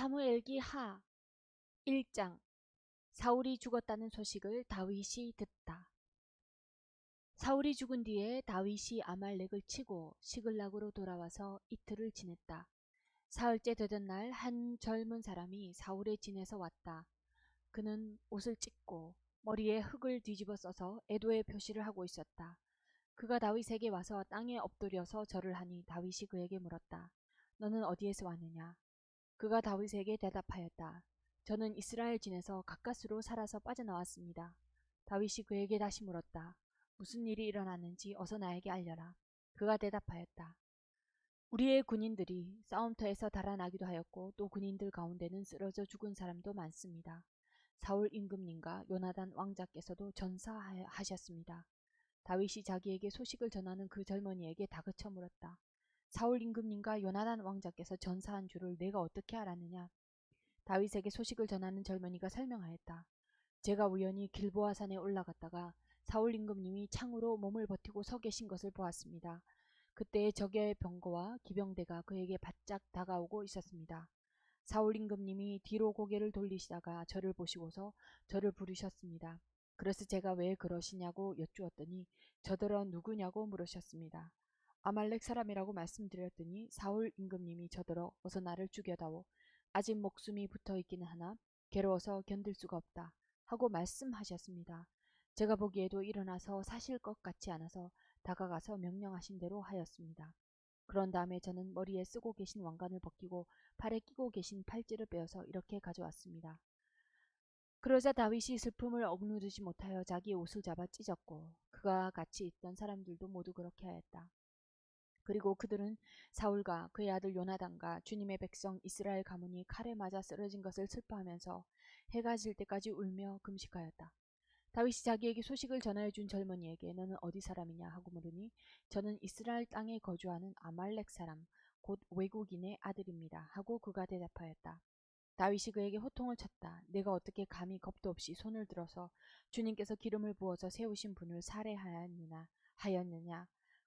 사무엘기 하 1장. 사울이 죽었다는 소식을 다윗이 듣다. 사울이 죽은 뒤에 다윗이 아말렉을 치고 시글락으로 돌아와서 이틀을 지냈다. 사흘째 되던 날 한 젊은 사람이 사울의 진에서 왔다. 그는 옷을 찢고 머리에 흙을 뒤집어 써서 애도의 표시를 하고 있었다. 그가 다윗에게 와서 땅에 엎드려서 절을 하니 다윗이 그에게 물었다. 너는 어디에서 왔느냐? 그가 다윗에게 대답하였다. 저는 이스라엘 진에서 가까스로 살아서 빠져나왔습니다. 다윗이 그에게 다시 물었다. 무슨 일이 일어났는지 어서 나에게 알려라. 그가 대답하였다. 우리의 군인들이 싸움터에서 달아나기도 하였고 또 군인들 가운데는 쓰러져 죽은 사람도 많습니다. 사울 임금님과 요나단 왕자께서도 전사하셨습니다. 다윗이 자기에게 소식을 전하는 그 젊은이에게 다그쳐 물었다. 사울 임금님과 요나단 왕자께서 전사한 줄을 내가 어떻게 알았느냐? 다윗에게 소식을 전하는 젊은이가 설명하였다. 제가 우연히 길보아 산에 올라갔다가 사울 임금님이 창으로 몸을 버티고 서 계신 것을 보았습니다. 그때 적의 병거와 기병대가 그에게 바짝 다가오고 있었습니다. 사울 임금님이 뒤로 고개를 돌리시다가 저를 보시고서 저를 부르셨습니다. 그래서 제가 왜 그러시냐고 여쭈었더니 저더러 누구냐고 물으셨습니다. 아말렉 사람이라고 말씀드렸더니 사울 임금님이 저더러 어서 나를 죽여다오. 아직 목숨이 붙어있기는 하나 괴로워서 견딜 수가 없다 하고 말씀하셨습니다. 제가 보기에도 일어나서 사실 것 같지 않아서 다가가서 명령하신 대로 하였습니다. 그런 다음에 저는 머리에 쓰고 계신 왕관을 벗기고 팔에 끼고 계신 팔찌를 빼어서 이렇게 가져왔습니다. 그러자 다윗이 슬픔을 억누르지 못하여 자기 옷을 잡아 찢었고 그가 같이 있던 사람들도 모두 그렇게 하였다. 그리고 그들은 사울과 그의 아들 요나단과 주님의 백성 이스라엘 가문이 칼에 맞아 쓰러진 것을 슬퍼하면서 해가 질 때까지 울며 금식하였다. 다윗이 자기에게 소식을 전하여 준 젊은이에게 너는 어디 사람이냐 하고 물으니 저는 이스라엘 땅에 거주하는 아말렉 사람 곧 외국인의 아들입니다 하고 그가 대답하였다. 다윗이 그에게 호통을 쳤다. 내가 어떻게 감히 겁도 없이 손을 들어서 주님께서 기름을 부어서 세우신 분을 살해하였느냐.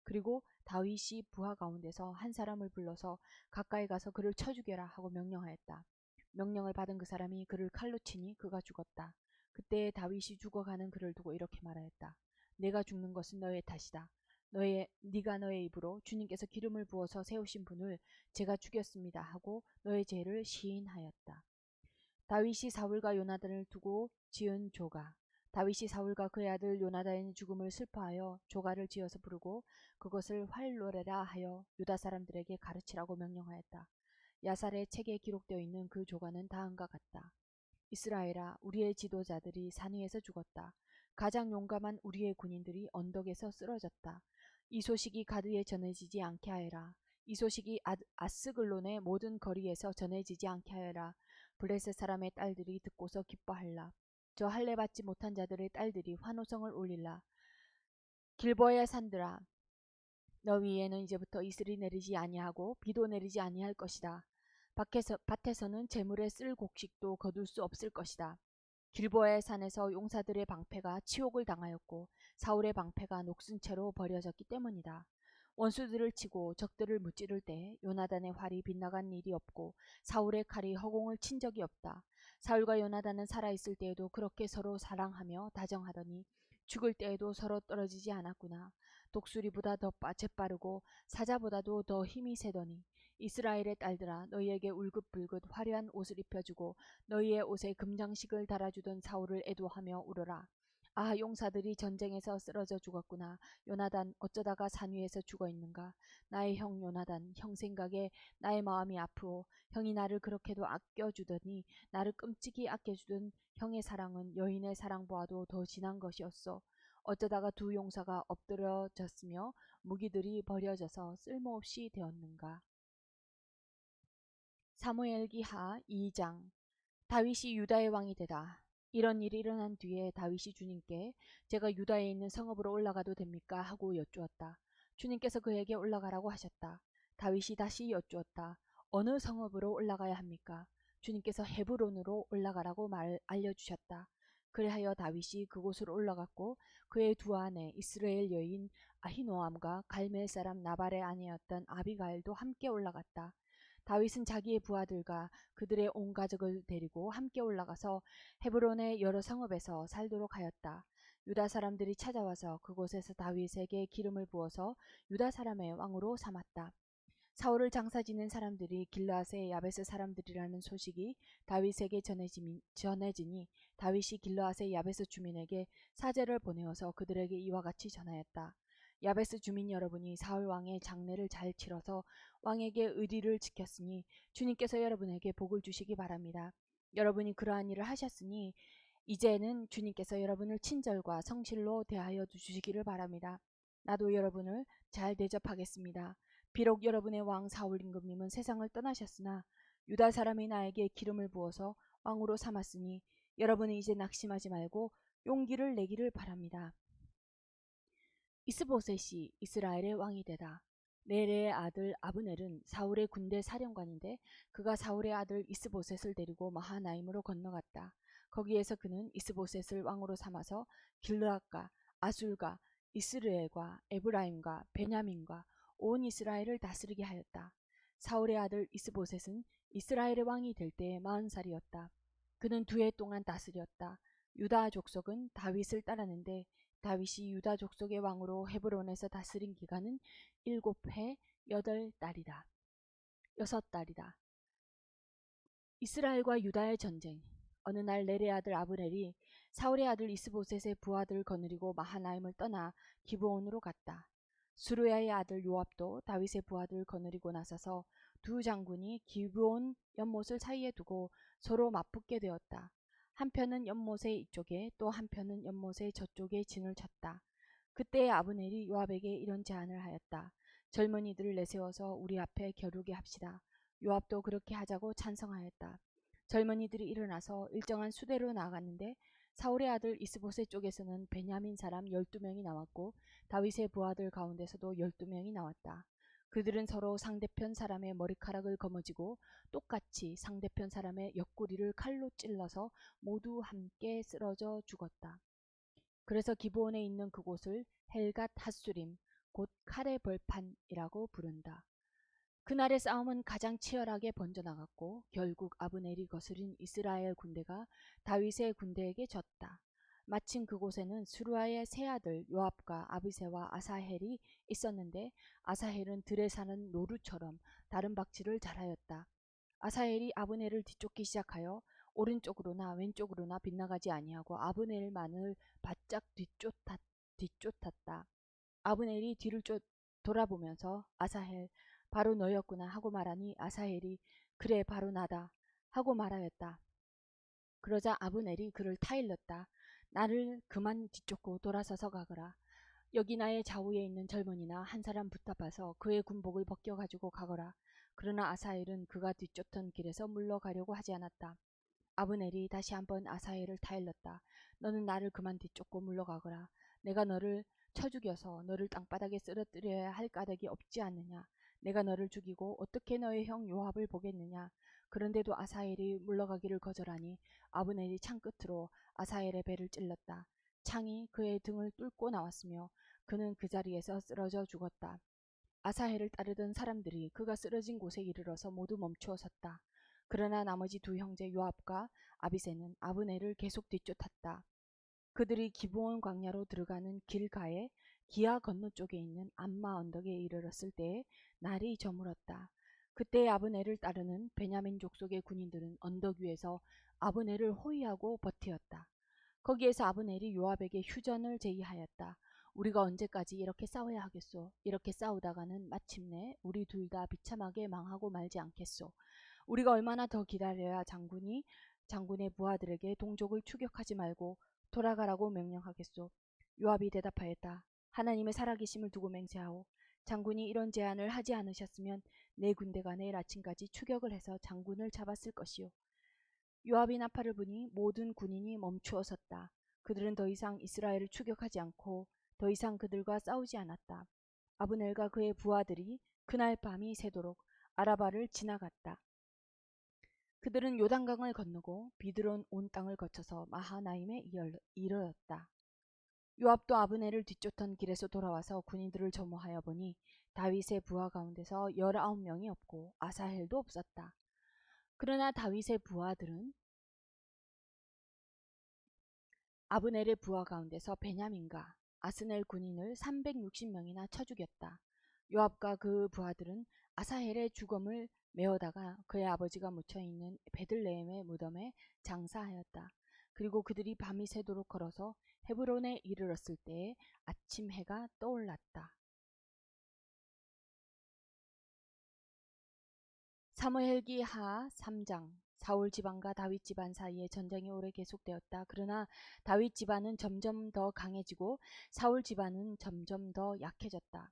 그리고 다윗이 부하 가운데서 한 사람을 불러서 가까이 가서 그를 쳐 죽여라 하고 명령하였다. 명령을 받은 그 사람이 그를 칼로 치니 그가 죽었다. 그때 다윗이 죽어가는 그를 두고 이렇게 말하였다. 내가 죽는 것은 너의 탓이다. 네가 너의 입으로 주님께서 기름을 부어서 세우신 분을 제가 죽였습니다 하고 너의 죄를 시인하였다. 다윗이 사울과 요나단을 두고 지은 조가. 다윗이 사울과 그의 아들 요나단의 죽음을 슬퍼하여 조가를 지어서 부르고 그것을 활노래라 하여 유다 사람들에게 가르치라고 명령하였다. 야살의 책에 기록되어 있는 그 조가는 다음과 같다. 이스라엘아, 우리의 지도자들이 산 위에서 죽었다. 가장 용감한 우리의 군인들이 언덕에서 쓰러졌다. 이 소식이 가드에 전해지지 않게 하여라. 이 소식이 아스글론의 모든 거리에서 전해지지 않게 하여라. 블레셋 사람의 딸들이 듣고서 기뻐할라. 저 할례 받지 못한 자들의 딸들이 환호성을 올릴라. 길보아의 산들아, 너 위에는 이제부터 이슬이 내리지 아니하고 비도 내리지 아니할 것이다. 밭에서는 재물에 쓸 곡식도 거둘 수 없을 것이다. 길보아의 산에서 용사들의 방패가 치욕을 당하였고 사울의 방패가 녹슨 채로 버려졌기 때문이다. 원수들을 치고 적들을 무찌를 때 요나단의 활이 빗나간 일이 없고 사울의 칼이 허공을 친 적이 없다. 사울과 요나단은 살아있을 때에도 그렇게 서로 사랑하며 다정하더니 죽을 때에도 서로 떨어지지 않았구나. 독수리보다 더 재빠르고 사자보다도 더 힘이 세더니 이스라엘의 딸들아, 너희에게 울긋불긋 화려한 옷을 입혀주고 너희의 옷에 금장식을 달아주던 사울을 애도하며 울어라. 아, 용사들이 전쟁에서 쓰러져 죽었구나. 요나단 어쩌다가 산 위에서 죽어 있는가. 나의 형 요나단, 형 생각에 나의 마음이 아프오. 형이 나를 그렇게도 아껴주더니 나를 끔찍이 아껴주던 형의 사랑은 여인의 사랑보아도 더 진한 것이었소. 어쩌다가 두 용사가 엎드려졌으며 무기들이 버려져서 쓸모없이 되었는가. 사무엘기 하 2장. 다윗이 유다의 왕이 되다. 이런 일이 일어난 뒤에 다윗이 주님께 제가 유다에 있는 성읍으로 올라가도 됩니까? 하고 여쭈었다. 주님께서 그에게 올라가라고 하셨다. 다윗이 다시 여쭈었다. 어느 성읍으로 올라가야 합니까? 주님께서 헤브론으로 올라가라고 알려주셨다. 그리하여 다윗이 그곳으로 올라갔고 그의 두 아내 이스라엘 여인 아히노암과 갈멜 사람 나발의 아내였던 아비가일도 함께 올라갔다. 다윗은 자기의 부하들과 그들의 온 가족을 데리고 함께 올라가서 헤브론의 여러 성읍에서 살도록 하였다. 유다 사람들이 찾아와서 그곳에서 다윗에게 기름을 부어서 유다 사람의 왕으로 삼았다. 사울을 장사지낸 사람들이 길르앗의 야베스 사람들이라는 소식이 다윗에게 전해지니 다윗이 길르앗의 야베스 주민에게 사제를 보내어서 그들에게 이와 같이 전하였다. 야베스 주민 여러분이 사울 왕의 장례를 잘 치러서 왕에게 의리를 지켰으니 주님께서 여러분에게 복을 주시기 바랍니다. 여러분이 그러한 일을 하셨으니 이제는 주님께서 여러분을 친절과 성실로 대하여 주시기를 바랍니다. 나도 여러분을 잘 대접하겠습니다. 비록 여러분의 왕 사울 임금님은 세상을 떠나셨으나 유다 사람이 나에게 기름을 부어서 왕으로 삼았으니 여러분은 이제 낙심하지 말고 용기를 내기를 바랍니다. 이스보셋이 이스라엘의 왕이 되다. 네레의 아들 아브넬은 사울의 군대 사령관인데 그가 사울의 아들 이스보셋을 데리고 마하나임으로 건너갔다. 거기에서 그는 이스보셋을 왕으로 삼아서 길르앗과 아술과 이스르엘과 에브라임과 베냐민과 온 이스라엘을 다스리게 하였다. 사울의 아들 이스보셋은 이스라엘의 왕이 될 때에 40살이었다. 그는 2해 동안 다스렸다. 유다 족속은 다윗을 따랐는데 다윗이 유다 족속의 왕으로 헤브론에서 다스린 기간은 7해 8달이다. 6달이다. 이스라엘과 유다의 전쟁. 어느 날 넬의 아들 아브넬이 사울의 아들 이스보셋의 부하들을 거느리고 마하나임을 떠나 기브온으로 갔다. 수르야의 아들 요압도 다윗의 부하들을 거느리고 나서서 두 장군이 기브온 연못을 사이에 두고 서로 맞붙게 되었다. 한편은 연못의 이쪽에 또 한편은 연못의 저쪽에 진을 쳤다. 그때 아브넬이 요압에게 이런 제안을 하였다. 젊은이들을 내세워서 우리 앞에 겨루게 합시다. 요압도 그렇게 하자고 찬성하였다. 젊은이들이 일어나서 일정한 수대로 나아갔는데 사울의 아들 이스보셋 쪽에서는 베냐민 사람 12명이 나왔고 다윗의 부하들 가운데서도 12명이 나왔다. 그들은 서로 상대편 사람의 머리카락을 거머쥐고 똑같이 상대편 사람의 옆구리를 칼로 찔러서 모두 함께 쓰러져 죽었다. 그래서 기브온에 있는 그곳을 헬갓 핫수림 곧 칼의 벌판이라고 부른다. 그날의 싸움은 가장 치열하게 번져나갔고 결국 아브넬이 거스린 이스라엘 군대가 다윗의 군대에게 졌다. 마침 그곳에는 수루아의 세 아들 요압과 아비새와 아사헬이 있었는데 아사헬은 들에 사는 노루처럼 다른 박질을 잘하였다. 아사헬이 아브넬을 뒤쫓기 시작하여 오른쪽으로나 왼쪽으로나 빗나가지 아니하고 아브넬만을 바짝 뒤쫓았다. 아브넬이 뒤를 돌아보면서 아사헬 바로 너였구나 하고 말하니 아사헬이 그래 바로 나다 하고 말하였다. 그러자 아브넬이 그를 타일렀다. 나를 그만 뒤쫓고 돌아서서 가거라. 여기 나의 좌우에 있는 젊은이나 한 사람 붙잡아서 그의 군복을 벗겨가지고 가거라. 그러나 아사헬은 그가 뒤쫓던 길에서 물러가려고 하지 않았다. 아브넬이 다시 한번 아사헬을 타일렀다. 너는 나를 그만 뒤쫓고 물러가거라. 내가 너를 쳐 죽여서 너를 땅바닥에 쓰러뜨려야 할 까닭이 없지 않느냐. 내가 너를 죽이고 어떻게 너의 형 요압을 보겠느냐. 그런데도 아사헬이 물러가기를 거절하니 아브넬이 창끝으로 아사헬의 배를 찔렀다. 창이 그의 등을 뚫고 나왔으며 그는 그 자리에서 쓰러져 죽었다. 아사헬을 따르던 사람들이 그가 쓰러진 곳에 이르러서 모두 멈추어 섰다. 그러나 나머지 두 형제 요압과 아비새는 아브넬을 계속 뒤쫓았다. 그들이 기브온 광야로 들어가는 길가에 기아 건너쪽에 있는 암마 언덕에 이르렀을 때에 날이 저물었다. 그때 아브넬을 따르는 베냐민 족속의 군인들은 언덕 위에서 아브넬을 호위하고 버티었다. 거기에서 아브넬이 요압에게 휴전을 제의하였다. 우리가 언제까지 이렇게 싸워야 하겠소? 이렇게 싸우다가는 마침내 우리 둘 다 비참하게 망하고 말지 않겠소? 우리가 얼마나 더 기다려야 장군의 부하들에게 동족을 추격하지 말고 돌아가라고 명령하겠소? 요압이 대답하였다. 하나님의 살아계심을 두고 맹세하오. 장군이 이런 제안을 하지 않으셨으면 내 군대가 내일 아침까지 추격을 해서 장군을 잡았을 것이오. 요압이 나팔을 부니 모든 군인이 멈추어 섰다. 그들은 더 이상 이스라엘을 추격하지 않고 더 이상 그들과 싸우지 않았다. 아브넬과 그의 부하들이 그날 밤이 새도록 아라바를 지나갔다. 그들은 요단강을 건너고 비드론 온 땅을 거쳐서 마하나임에 이르렀다. 요압도 아브넬을 뒤쫓던 길에서 돌아와서 군인들을 점호하여 보니 다윗의 부하 가운데서 19명이 없고 아사헬도 없었다. 그러나 다윗의 부하들은 아브넬의 부하 가운데서 베냐민과 아스넬 군인을 360명이나 쳐 죽였다. 요압과 그 부하들은 아사헬의 죽음을 메어다가 그의 아버지가 묻혀있는 베들레헴의 무덤에 장사하였다. 그리고 그들이 밤이 새도록 걸어서 헤브론에 이르렀을 때에 아침 해가 떠올랐다. 사무엘기 하 3장. 사울 집안과 다윗 집안 사이에 전쟁이 오래 계속되었다. 그러나 다윗 집안은 점점 더 강해지고 사울 집안은 점점 더 약해졌다.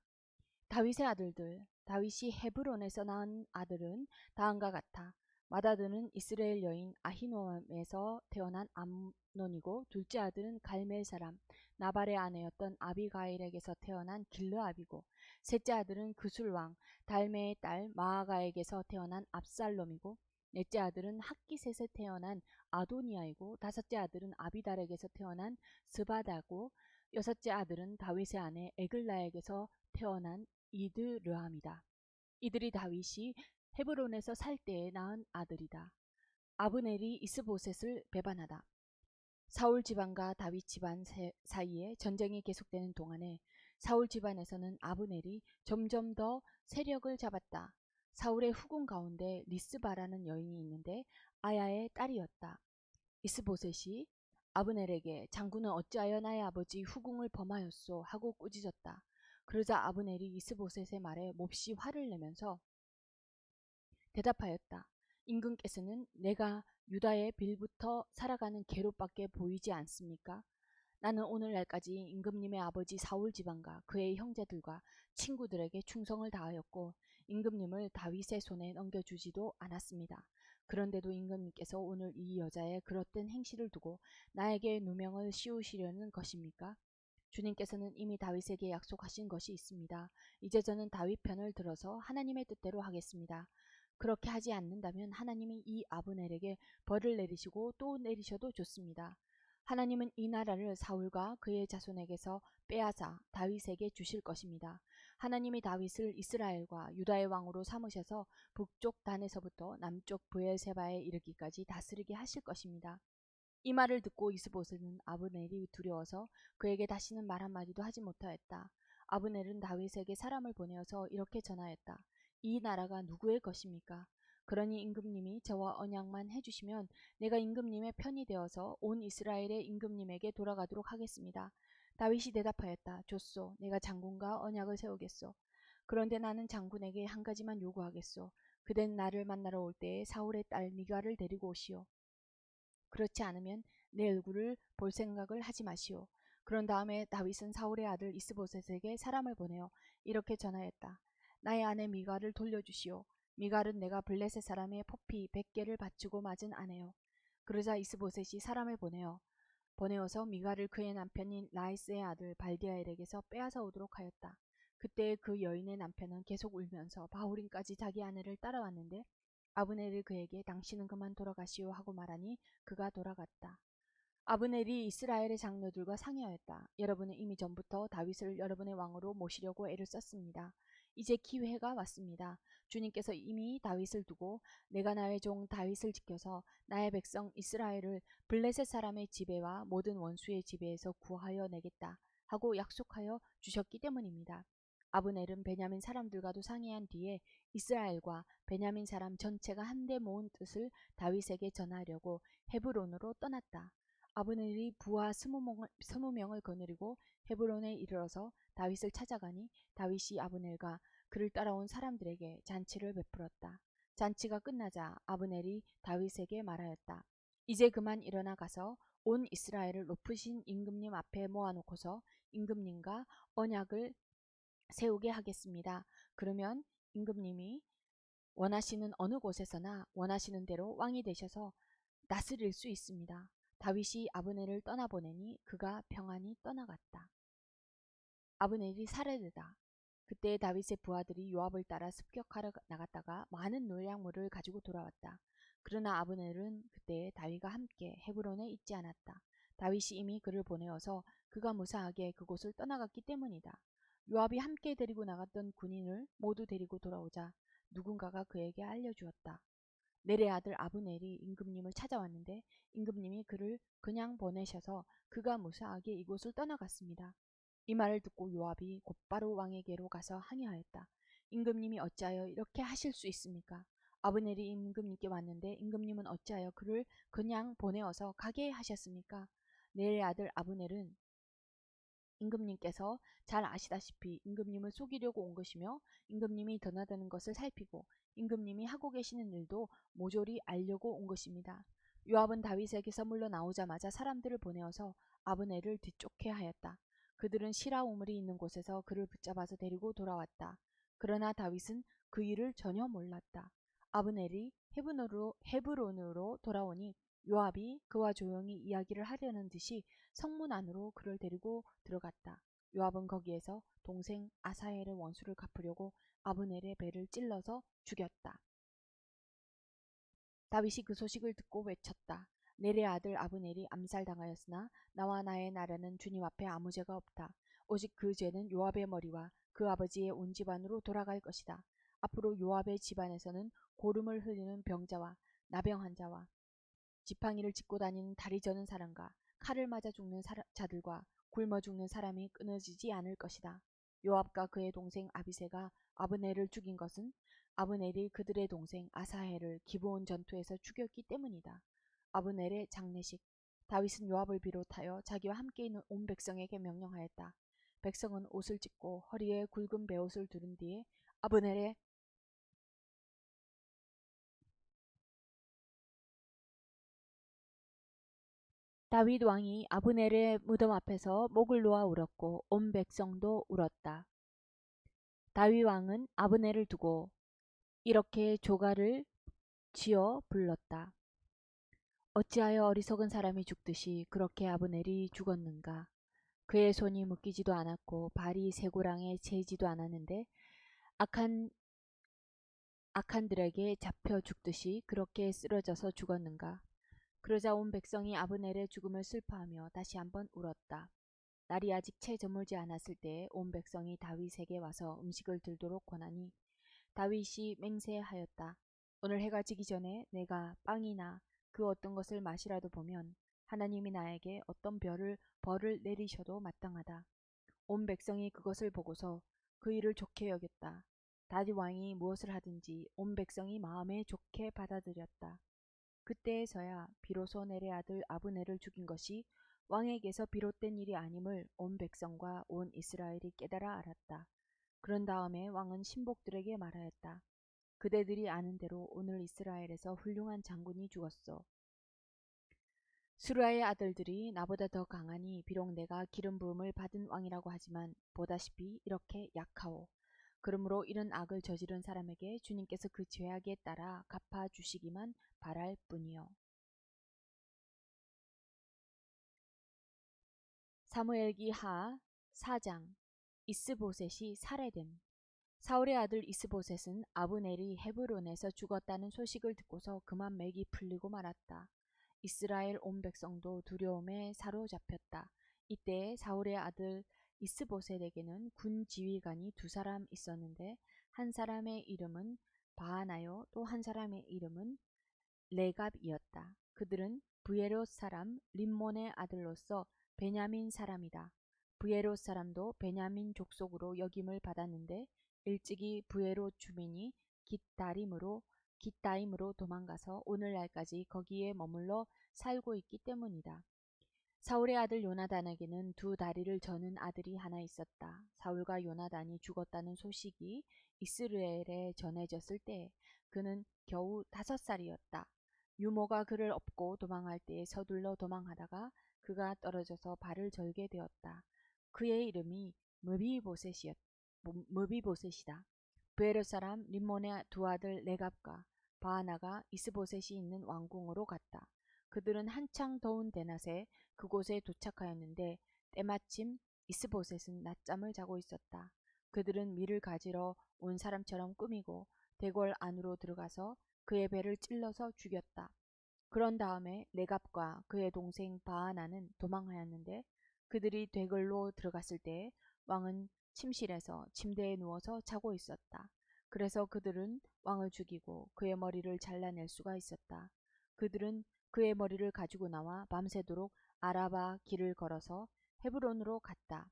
다윗의 아들들. 다윗이 헤브론에서 낳은 아들은 다음과 같아. 마다드는 이스라엘 여인 아히노암에서 태어난 암논이고, 둘째 아들은 갈멜 사람 나발의 아내였던 아비가일에게서 태어난 길르압이고, 셋째 아들은 그술왕 달메의 딸 마아가에게서 태어난 압살롬이고, 넷째 아들은 학기셋에 태어난 아도니아이고, 다섯째 아들은 아비달에게서 태어난 스바다고, 여섯째 아들은 다윗의 아내 에글라에게서 태어난 이드르함이다. 이들이 다윗이 헤브론에서 살 때에 낳은 아들이다. 아브넬이 이스보셋을 배반하다. 사울 집안과 다윗 집안 사이에 전쟁이 계속되는 동안에 사울 집안에서는 아브넬이 점점 더 세력을 잡았다. 사울의 후궁 가운데 리스바라는 여인이 있는데 아야의 딸이었다. 이스보셋이 아브넬에게 장군은 어찌하여 나의 아버지 후궁을 범하였소 하고 꾸짖었다. 그러자 아브넬이 이스보셋의 말에 몹시 화를 내면서 대답하였다. 임금께서는 내가 유다의 빌부터 살아가는 계롯밖에 보이지 않습니까? 나는 오늘날까지 임금님의 아버지 사울 집안과 그의 형제들과 친구들에게 충성을 다하였고 임금님을 다윗의 손에 넘겨주지도 않았습니다. 그런데도 임금님께서 오늘 이 여자의 그릇된 행실을 두고 나에게 누명을 씌우시려는 것입니까? 주님께서는 이미 다윗에게 약속하신 것이 있습니다. 이제 저는 다윗 편을 들어서 하나님의 뜻대로 하겠습니다. 그렇게 하지 않는다면 하나님이 이 아브넬에게 벌을 내리시고 또 내리셔도 좋습니다. 하나님은 이 나라를 사울과 그의 자손에게서 빼앗아 다윗에게 주실 것입니다. 하나님이 다윗을 이스라엘과 유다의 왕으로 삼으셔서 북쪽 단에서부터 남쪽 브엘세바에 이르기까지 다스리게 하실 것입니다. 이 말을 듣고 이스보셋은 아브넬이 두려워서 그에게 다시는 말 한마디도 하지 못하였다. 아브넬은 다윗에게 사람을 보내어서 이렇게 전하였다. 이 나라가 누구의 것입니까? 그러니 임금님이 저와 언약만 해주시면 내가 임금님의 편이 되어서 온 이스라엘의 임금님에게 돌아가도록 하겠습니다. 다윗이 대답하였다. 좋소. 내가 장군과 언약을 세우겠소. 그런데 나는 장군에게 한 가지만 요구하겠소. 그댄 나를 만나러 올 때에 사울의 딸 미가를 데리고 오시오. 그렇지 않으면 내 얼굴을 볼 생각을 하지 마시오. 그런 다음에 다윗은 사울의 아들 이스보셋에게 사람을 보내어 이렇게 전하였다. 나의 아내 미갈을 돌려주시오. 미갈은 내가 블레셋 사람의 포피 100개를 바치고 맞은 아내요. 그러자 이스보셋이 사람을 보내어서 미갈을 그의 남편인 라이스의 아들 발디아엘에게서 빼앗아 오도록 하였다. 그때 그 여인의 남편은 계속 울면서 바후림까지 자기 아내를 따라왔는데 아브넬이 그에게 당신은 그만 돌아가시오 하고 말하니 그가 돌아갔다. 아브넬이 이스라엘의 장로들과 상의하였다. 여러분은 이미 전부터 다윗을 여러분의 왕으로 모시려고 애를 썼습니다. 이제 기회가 왔습니다. 주님께서 이미 다윗을 두고 내가 나의 종 다윗을 지켜서 나의 백성 이스라엘을 블레셋 사람의 지배와 모든 원수의 지배에서 구하여 내겠다 하고 약속하여 주셨기 때문입니다. 아브넬은 베냐민 사람들과도 상의한 뒤에 이스라엘과 베냐민 사람 전체가 한데 모은 뜻을 다윗에게 전하려고 헤브론으로 떠났다. 아브넬이 부하 20명을 거느리고 헤브론에 이르러서 다윗을 찾아가니 다윗이 아브넬과 그를 따라온 사람들에게 잔치를 베풀었다. 잔치가 끝나자 아브넬이 다윗에게 말하였다. 이제 그만 일어나 가서 온 이스라엘을 높으신 임금님 앞에 모아놓고서 임금님과 언약을 세우게 하겠습니다. 그러면 임금님이 원하시는 어느 곳에서나 원하시는 대로 왕이 되셔서 다스릴 수 있습니다. 다윗이 아브넬을 떠나보내니 그가 평안히 떠나갔다. 아브넬이 살해되다. 그때 다윗의 부하들이 요압을 따라 습격하러 나갔다가 많은 노량물을 가지고 돌아왔다. 그러나 아브넬은 그때 다윗과 함께 헤브론에 있지 않았다. 다윗이 이미 그를 보내어서 그가 무사하게 그곳을 떠나갔기 때문이다. 요압이 함께 데리고 나갔던 군인을 모두 데리고 돌아오자 누군가가 그에게 알려주었다. 넬의 아들 아브넬이 임금님을 찾아왔는데 임금님이 그를 그냥 보내셔서 그가 무사하게 이곳을 떠나갔습니다. 이 말을 듣고 요압이 곧바로 왕에게로 가서 항의하였다. 임금님이 어찌하여 이렇게 하실 수 있습니까? 아브넬이 임금님께 왔는데 임금님은 어찌하여 그를 그냥 보내어서 가게 하셨습니까? 넬의 아들 아브넬은 임금님께서 잘 아시다시피 임금님을 속이려고 온 것이며 임금님이 드나드는 것을 살피고 임금님이 하고 계시는 일도 모조리 알려고 온 것입니다. 요압은 다윗에게서 물러나오자마자 사람들을 보내어서 아브넬을 뒤쫓게 하였다. 그들은 시라 우물이 있는 곳에서 그를 붙잡아서 데리고 돌아왔다. 그러나 다윗은 그 일을 전혀 몰랐다. 아브넬이 헤브론으로 돌아오니 요압이 그와 조용히 이야기를 하려는 듯이 성문 안으로 그를 데리고 들어갔다. 요압은 거기에서 동생 아사헬의 원수를 갚으려고 아브넬의 배를 찔러서 죽였다. 다윗이 그 소식을 듣고 외쳤다. 넬의 아들 아브넬이 암살당하였으나 나와 나의 나라는 주님 앞에 아무 죄가 없다. 오직 그 죄는 요압의 머리와 그 아버지의 온 집안으로 돌아갈 것이다. 앞으로 요압의 집안에서는 고름을 흘리는 병자와 나병 환자와 지팡이를 짚고 다니는 다리 저는 사람과 칼을 맞아 죽는 자들과 굶어 죽는 사람이 끊어지지 않을 것이다. 요압과 그의 동생 아비새가 아브넬을 죽인 것은 아브넬이 그들의 동생 아사헬을 기브온 전투에서 죽였기 때문이다. 아브넬의 장례식. 다윗은 요압을 비롯하여 자기와 함께 있는 온 백성에게 명령하였다. 백성은 옷을 찢고 허리에 굵은 베옷을 두른 뒤에 아브넬의 다윗 왕이 아브넬의 무덤 앞에서 목을 놓아 울었고 온 백성도 울었다. 다윗 왕은 아브넬을 두고 이렇게 조가를 지어 불렀다. 어찌하여 어리석은 사람이 죽듯이 그렇게 아브넬이 죽었는가? 그의 손이 묶이지도 않았고 발이 쇠고랑에 채지도 않았는데 악한들에게 잡혀 죽듯이 그렇게 쓰러져서 죽었는가? 그러자 온 백성이 아브넬의 죽음을 슬퍼하며 다시 한번 울었다. 날이 아직 채 저물지 않았을 때에 온 백성이 다윗에게 와서 음식을 들도록 권하니 다윗이 맹세하였다. 오늘 해가 지기 전에 내가 빵이나 그 어떤 것을 마시라도 보면 하나님이 나에게 어떤 벌을 내리셔도 마땅하다. 온 백성이 그것을 보고서 그 일을 좋게 여겼다. 다윗 왕이 무엇을 하든지 온 백성이 마음에 좋게 받아들였다. 그때에서야 비로소 넬의 아들 아브넬을 죽인 것이 왕에게서 비롯된 일이 아님을 온 백성과 온 이스라엘이 깨달아 알았다. 그런 다음에 왕은 신복들에게 말하였다. 그대들이 아는 대로 오늘 이스라엘에서 훌륭한 장군이 죽었소. 수르야의 아들들이 나보다 더 강하니 비록 내가 기름 부음을 받은 왕이라고 하지만 보다시피 이렇게 약하오. 그러므로 이런 악을 저지른 사람에게 주님께서 그 죄악에 따라 갚아주시기만 바랄 뿐이요. 사무엘기 하 4장. 이스보셋이 살해됨. 사울의 아들 이스보셋은 아브넬이 헤브론에서 죽었다는 소식을 듣고서 그만 맥이 풀리고 말았다. 이스라엘 온 백성도 두려움에 사로잡혔다. 이때에 사울의 아들 이스보셋에게는 군 지휘관이 두 사람 있었는데 한 사람의 이름은 바하나요 또 한 사람의 이름은 레갑이었다. 그들은 브예롯 사람 림몬의 아들로서 베냐민 사람이다. 브예롯 사람도 베냐민 족속으로 역임을 받았는데 일찍이 브예롯 주민이 깃다임으로 도망가서 오늘날까지 거기에 머물러 살고 있기 때문이다. 사울의 아들 요나단에게는 두 다리를 저는 아들이 하나 있었다. 사울과 요나단이 죽었다는 소식이 이스라엘에 전해졌을 때 그는 겨우 5살이었다. 유모가 그를 업고 도망할 때에 서둘러 도망하다가 그가 떨어져서 발을 절게 되었다. 그의 이름이 무비보셋이다. 브에롯 사람 림몬의 두 아들 레갑과 바하나가 이스보셋이 있는 왕궁으로 갔다. 그들은 한창 더운 대낮에 그곳에 도착하였는데 때마침 이스보셋은 낮잠을 자고 있었다. 그들은 밀을 가지러 온 사람처럼 꾸미고 대궐 안으로 들어가서 그의 배를 찔러서 죽였다. 그런 다음에 레갑과 그의 동생 바하나는 도망하였는데 그들이 대궐로 들어갔을 때 왕은 침실에서 침대에 누워서 자고 있었다. 그래서 그들은 왕을 죽이고 그의 머리를 잘라낼 수가 있었다. 그들은 그의 머리를 가지고 나와 밤새도록 아라바 길을 걸어서 헤브론으로 갔다.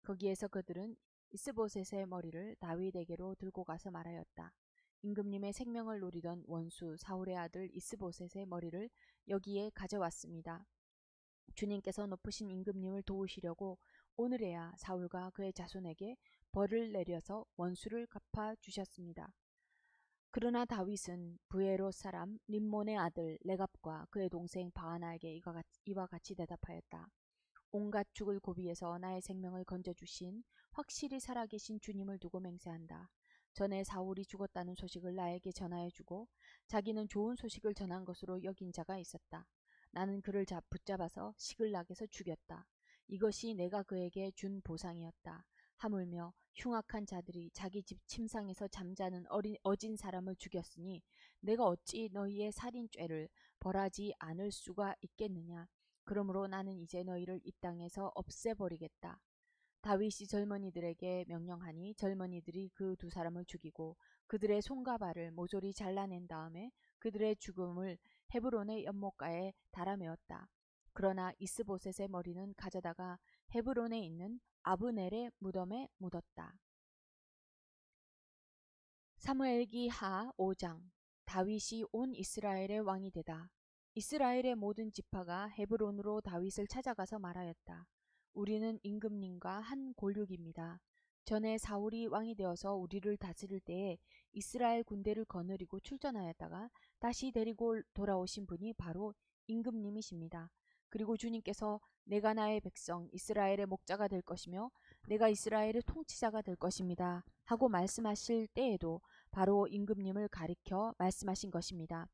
거기에서 그들은 이스보셋의 머리를 다윗에게로 들고 가서 말하였다. 임금님의 생명을 노리던 원수 사울의 아들 이스보셋의 머리를 여기에 가져왔습니다. 주님께서 높으신 임금님을 도우시려고 오늘에야 사울과 그의 자손에게 벌을 내려서 원수를 갚아 주셨습니다. 그러나 다윗은 부에롯 사람 림몬의 아들 레갑과 그의 동생 바하나에게 이와 같이 대답하였다. 온갖 죽을 고비에서 나의 생명을 건져주신 확실히 살아계신 주님을 두고 맹세한다. 전에 사울이 죽었다는 소식을 나에게 전하여주고 자기는 좋은 소식을 전한 것으로 여긴 자가 있었다. 나는 그를 붙잡아서 시글락에서 죽였다. 이것이 내가 그에게 준 보상이었다. 하물며 흉악한 자들이 자기 집 침상에서 잠자는 어진 사람을 죽였으니 내가 어찌 너희의 살인죄를 벌하지 않을 수가 있겠느냐. 그러므로 나는 이제 너희를 이 땅에서 없애버리겠다. 다윗이 젊은이들에게 명령하니 젊은이들이 그 두 사람을 죽이고 그들의 손과 발을 모조리 잘라낸 다음에 그들의 죽음을 헤브론의 연못가에 달아메었다. 그러나 이스보셋의 머리는 가져다가 헤브론에 있는 아브넬의 무덤에 묻었다. 사무엘기 하 5장. 다윗이 온 이스라엘의 왕이 되다. 이스라엘의 모든 지파가 헤브론으로 다윗을 찾아가서 말하였다. 우리는 임금님과 한 골육입니다. 전에 사울이 왕이 되어서 우리를 다스릴 때에 이스라엘 군대를 거느리고 출전하였다가 다시 데리고 돌아오신 분이 바로 임금님이십니다. 그리고 주님께서 내가 나의 백성 이스라엘의 목자가 될 것이며 내가 이스라엘의 통치자가 될 것입니다 하고 말씀하실 때에도 바로 임금님을 가리켜 말씀하신 것입니다.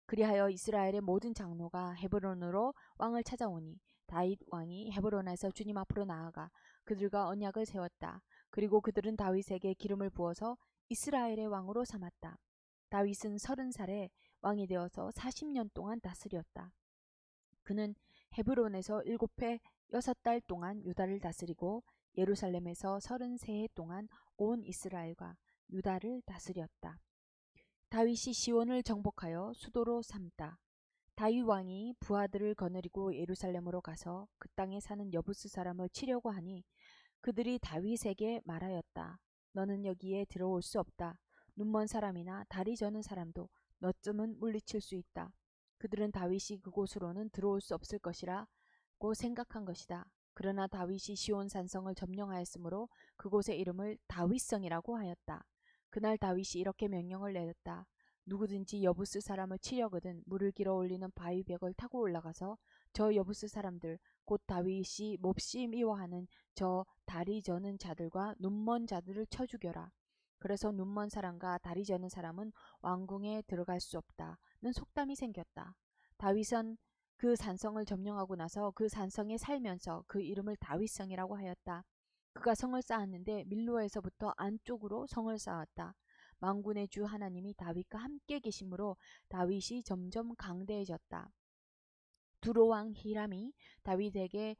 그리하여 이스라엘의 모든 장로가 헤브론으로 왕을 찾아오니 다윗 왕이 헤브론에서 주님 앞으로 나아가 그들과 언약을 세웠다. 그리고 그들은 다윗에게 기름을 부어서 이스라엘의 왕으로 삼았다. 다윗은 30살에 왕이 되어서 40년 동안 다스렸다. 그는 헤브론에서 7해 6달 동안 유다를 다스리고 예루살렘에서 33해 동안 온 이스라엘과 유다를 다스렸다. 다윗이 시온을 정복하여 수도로 삼다. 다윗 왕이 부하들을 거느리고 예루살렘으로 가서 그 땅에 사는 여부스 사람을 치려고 하니 그들이 다윗에게 말하였다. 너는 여기에 들어올 수 없다. 눈먼 사람이나 다리 저는 사람도 너쯤은 물리칠 수 있다. 그들은 다윗이 그곳으로는 들어올 수 없을 것이라고 생각한 것이다. 그러나 다윗이 시온 산성을 점령하였으므로 그곳의 이름을 다윗성이라고 하였다. 그날 다윗이 이렇게 명령을 내렸다. 누구든지 여부스 사람을 치려거든 물을 길어 올리는 바위벽을 타고 올라가서 저 여부스 사람들 곧 다윗이 몹시 미워하는 저 다리 저는 자들과 눈먼 자들을 쳐 죽여라. 그래서 눈먼 사람과 다리 저는 사람은 왕궁에 들어갈 수 없다는 속담이 생겼다. 다윗은 그 산성을 점령하고 나서 그 산성에 살면서 그 이름을 다윗성이라고 하였다. 그가 성을 쌓았는데 밀로에서부터 안쪽으로 성을 쌓았다. 만군의 주 하나님이 다윗과 함께 계심으로 다윗이 점점 강대해졌다. 두로왕 히람이 다윗에게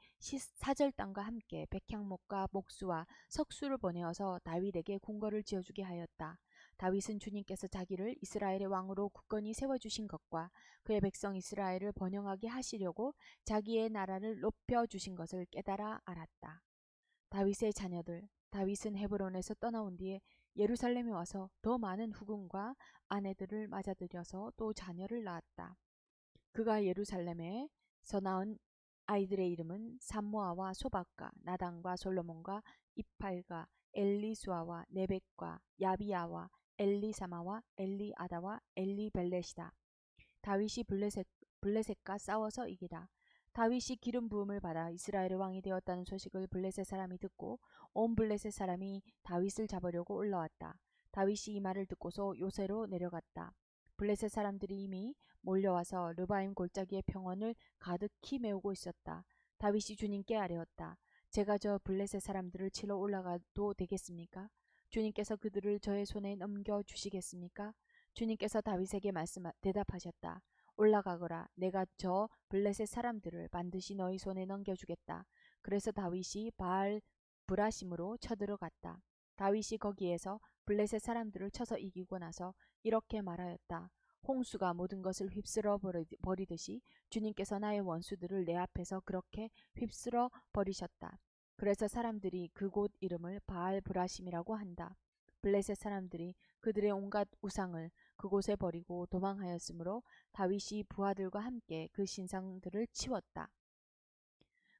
사절 땅과 함께 백향목과 목수와 석수를 보내어서 다윗에게 궁궐을 지어주게 하였다. 다윗은 주님께서 자기를 이스라엘의 왕으로 굳건히 세워주신 것과 그의 백성 이스라엘을 번영하게 하시려고 자기의 나라를 높여주신 것을 깨달아 알았다. 다윗의 자녀들. 다윗은 헤브론에서 떠나온 뒤에 예루살렘에 와서 더 많은 후궁과 아내들을 맞아들여서 또 자녀를 낳았다. 그가 예루살렘에서 낳은 아이들의 이름은 삼모아와 소박과 나단과 솔로몬과 이팔과 엘리수아와 네벡과 야비야와 엘리사마와 엘리아다와 엘리벨렛이다. 다윗이 블레셋과 싸워서 이기다. 다윗이 기름 부음을 받아 이스라엘의 왕이 되었다는 소식을 블레셋 사람이 듣고 온 블레셋 사람이 다윗을 잡으려고 올라왔다. 다윗이 이 말을 듣고서 요새로 내려갔다. 블레셋 사람들이 이미 몰려와서 르바임 골짜기의 평원을 가득히 메우고 있었다. 다윗이 주님께 아뢰었다. 제가 저 블레셋 사람들을 치러 올라가도 되겠습니까? 주님께서 그들을 저의 손에 넘겨주시겠습니까? 주님께서 다윗에게 대답하셨다. 올라가거라. 내가 저 블레셋 사람들을 반드시 너희 손에 넘겨주겠다. 그래서 다윗이 바알 브라심으로 쳐들어갔다. 다윗이 거기에서 블레셋 사람들을 쳐서 이기고 나서 이렇게 말하였다. 홍수가 모든 것을 휩쓸어 버리듯이 주님께서 나의 원수들을 내 앞에서 그렇게 휩쓸어 버리셨다. 그래서 사람들이 그곳 이름을 바알 브라심이라고 한다. 블레셋 사람들이 그들의 온갖 우상을 그곳에 버리고 도망하였으므로 다윗이 부하들과 함께 그 신상들을 치웠다.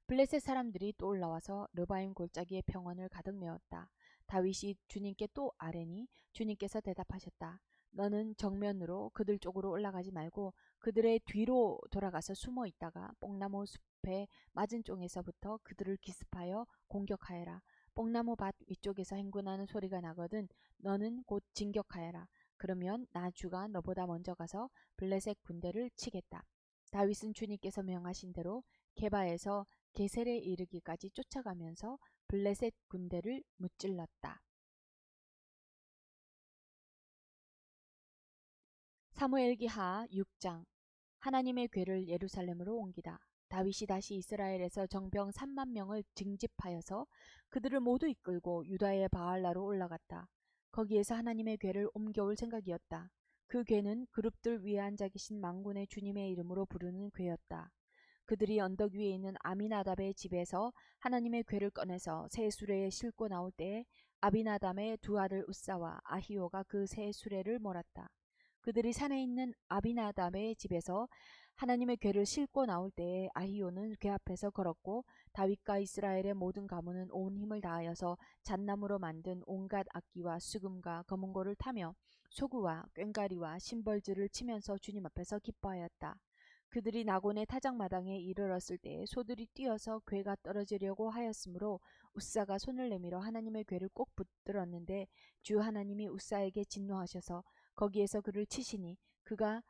블레셋 사람들이 또 올라와서 르바임 골짜기의 평원을 가득 메웠다. 다윗이 주님께 또 아뢰니 주님께서 대답하셨다. 너는 정면으로 그들 쪽으로 올라가지 말고 그들의 뒤로 돌아가서 숨어 있다가 뽕나무 숲의 맞은 쪽에서부터 그들을 기습하여 공격하여라. 뽕나무 밭 위쪽에서 행군하는 소리가 나거든 너는 곧 진격하여라. 그러면 나 주가 너보다 먼저 가서 블레셋 군대를 치겠다. 다윗은 주님께서 명하신 대로 게바에서 게셀에 이르기까지 쫓아가면서 블레셋 군대를 무찔렀다. 사무엘기하 6장. 하나님의 궤를 예루살렘으로 옮기다. 다윗이 다시 이스라엘에서 정병 3만 명을 징집하여서 그들을 모두 이끌고 유다의 바알라로 올라갔다. 거기에서 하나님의 궤를 옮겨올 생각이었다. 그 궤는 그룹들 위에 앉아 계신 만군의 주님의 이름으로 부르는 궤였다. 그들이 언덕 위에 있는 아미나답의 집에서 하나님의 궤를 꺼내서 새 수레에 싣고 나올 때에 아비나답의 두 아들 웃사와 아히오가 그 새 수레를 몰았다. 그들이 산에 있는 아비나답의 집에서 하나님의 궤를 싣고 나올 때에 아히오는 궤 앞에서 걸었고 다윗과 이스라엘의 모든 가문은 온 힘을 다하여서 잣나무로 만든 온갖 악기와 수금과 검은고를 타며 소구와 꽹과리와 심벌즈를 치면서 주님 앞에서 기뻐하였다. 그들이 나곤의 타작마당에 이르렀을 때에 소들이 뛰어서 궤가 떨어지려고 하였으므로 웃사가 손을 내밀어 하나님의 궤를 꼭 붙들었는데 주 하나님이 웃사에게 진노하셔서 거기에서 그를 치시니 그가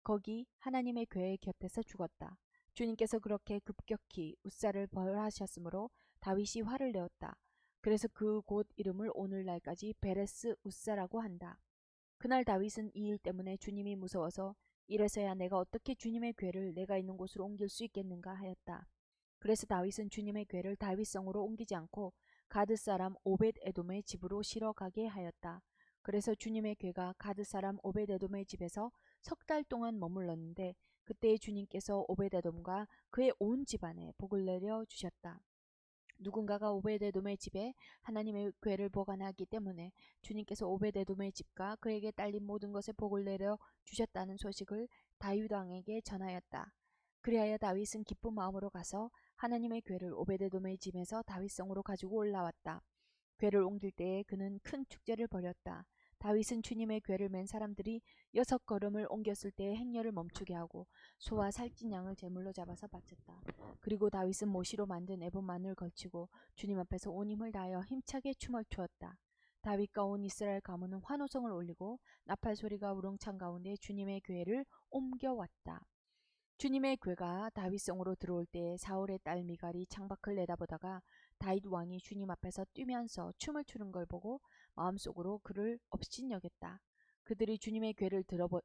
거기 하나님의 궤의 곁에서 죽었다. 주님께서 그렇게 급격히 웃사를 벌하셨으므로 다윗이 화를 내었다. 그래서 그 곳 이름을 오늘날까지 베레스 웃사라고 한다. 그날 다윗은 이 일 때문에 주님이 무서워서 이래서야 내가 어떻게 주님의 궤를 내가 있는 곳으로 옮길 수 있겠는가 하였다. 그래서 다윗은 주님의 궤를 다윗성으로 옮기지 않고 가드 사람 오벳 에돔의 집으로 실어 가게 하였다. 그래서 주님의 궤가 가드 사람 오벳 에돔의 집에서 석 달 동안 머물렀는데 그때에 주님께서 오벳 에돔과 그의 온 집안에 복을 내려 주셨다. 누군가가 오베데돔의 집에 하나님의 궤를 보관하기 때문에 주님께서 오베데돔의 집과 그에게 딸린 모든 것에 복을 내려 주셨다는 소식을 다윗 왕에게 전하였다. 그리하여 다윗은 기쁜 마음으로 가서 하나님의 궤를 오베데돔의 집에서 다윗성으로 가지고 올라왔다. 궤를 옮길 때에 그는 큰 축제를 벌였다. 다윗은 주님의 궤를 맨 사람들이 6걸음을 옮겼을 때에 행렬을 멈추게 하고 소와 살찐 양을 제물로 잡아서 바쳤다. 그리고 다윗은 모시로 만든 에봇만을 걸치고 주님 앞에서 온 힘을 다하여 힘차게 춤을 추었다. 다윗과 온 이스라엘 가문은 환호성을 올리고 나팔 소리가 우렁찬 가운데 주님의 궤를 옮겨왔다. 주님의 궤가 다윗성으로 들어올 때 사울의 딸 미갈이 창밖을 내다보다가 다윗 왕이 주님 앞에서 뛰면서 춤을 추는 걸 보고 마음속으로 그를 업신여겼다. 그들이 주님의 궤를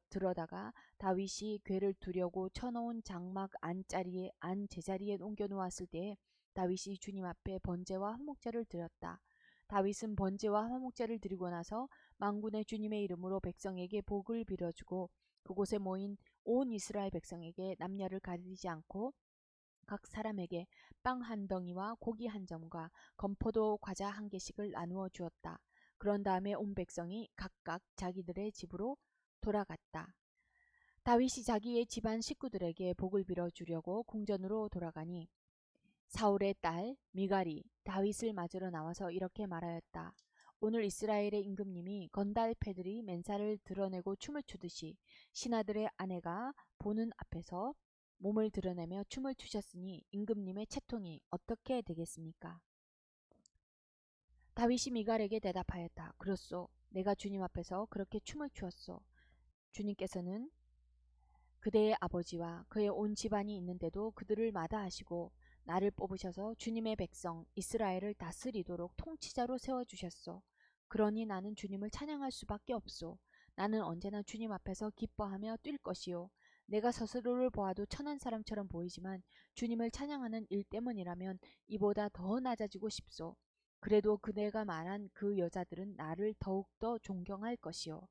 들어다가 다윗이 궤를 두려고 쳐놓은 장막 안자리에 안 제자리에 옮겨 놓았을 때에 다윗이 주님 앞에 번제와 화목제를 드렸다. 다윗은 번제와 화목제를 드리고 나서 만군의 주님의 이름으로 백성에게 복을 빌어주고 그곳에 모인 온 이스라엘 백성에게 남녀를 가리지 않고 각 사람에게 빵 한 덩이와 고기 한 점과 건포도 과자 한 개씩을 나누어 주었다. 그런 다음에 온 백성이 각각 자기들의 집으로 돌아갔다. 다윗이 자기의 집안 식구들에게 복을 빌어주려고 궁전으로 돌아가니 사울의 딸 미갈이 다윗을 맞으러 나와서 이렇게 말하였다. 오늘 이스라엘의 임금님이 건달 패들이 맨살을 드러내고 춤을 추듯이 신하들의 아내가 보는 앞에서 몸을 드러내며 춤을 추셨으니 임금님의 채통이 어떻게 되겠습니까? 다윗이 미갈에게 대답하였다. 그렇소. 내가 주님 앞에서 그렇게 춤을 추었소. 주님께서는 그대의 아버지와 그의 온 집안이 있는데도 그들을 마다하시고 나를 뽑으셔서 주님의 백성 이스라엘을 다스리도록 통치자로 세워주셨소. 그러니 나는 주님을 찬양할 수밖에 없소. 나는 언제나 주님 앞에서 기뻐하며 뛸 것이요. 내가 스스로를 보아도 천한 사람처럼 보이지만 주님을 찬양하는 일 때문이라면 이보다 더 낮아지고 싶소. 그래도 그네가 말한 그 여자들은 나를 더욱더 존경할 것이요.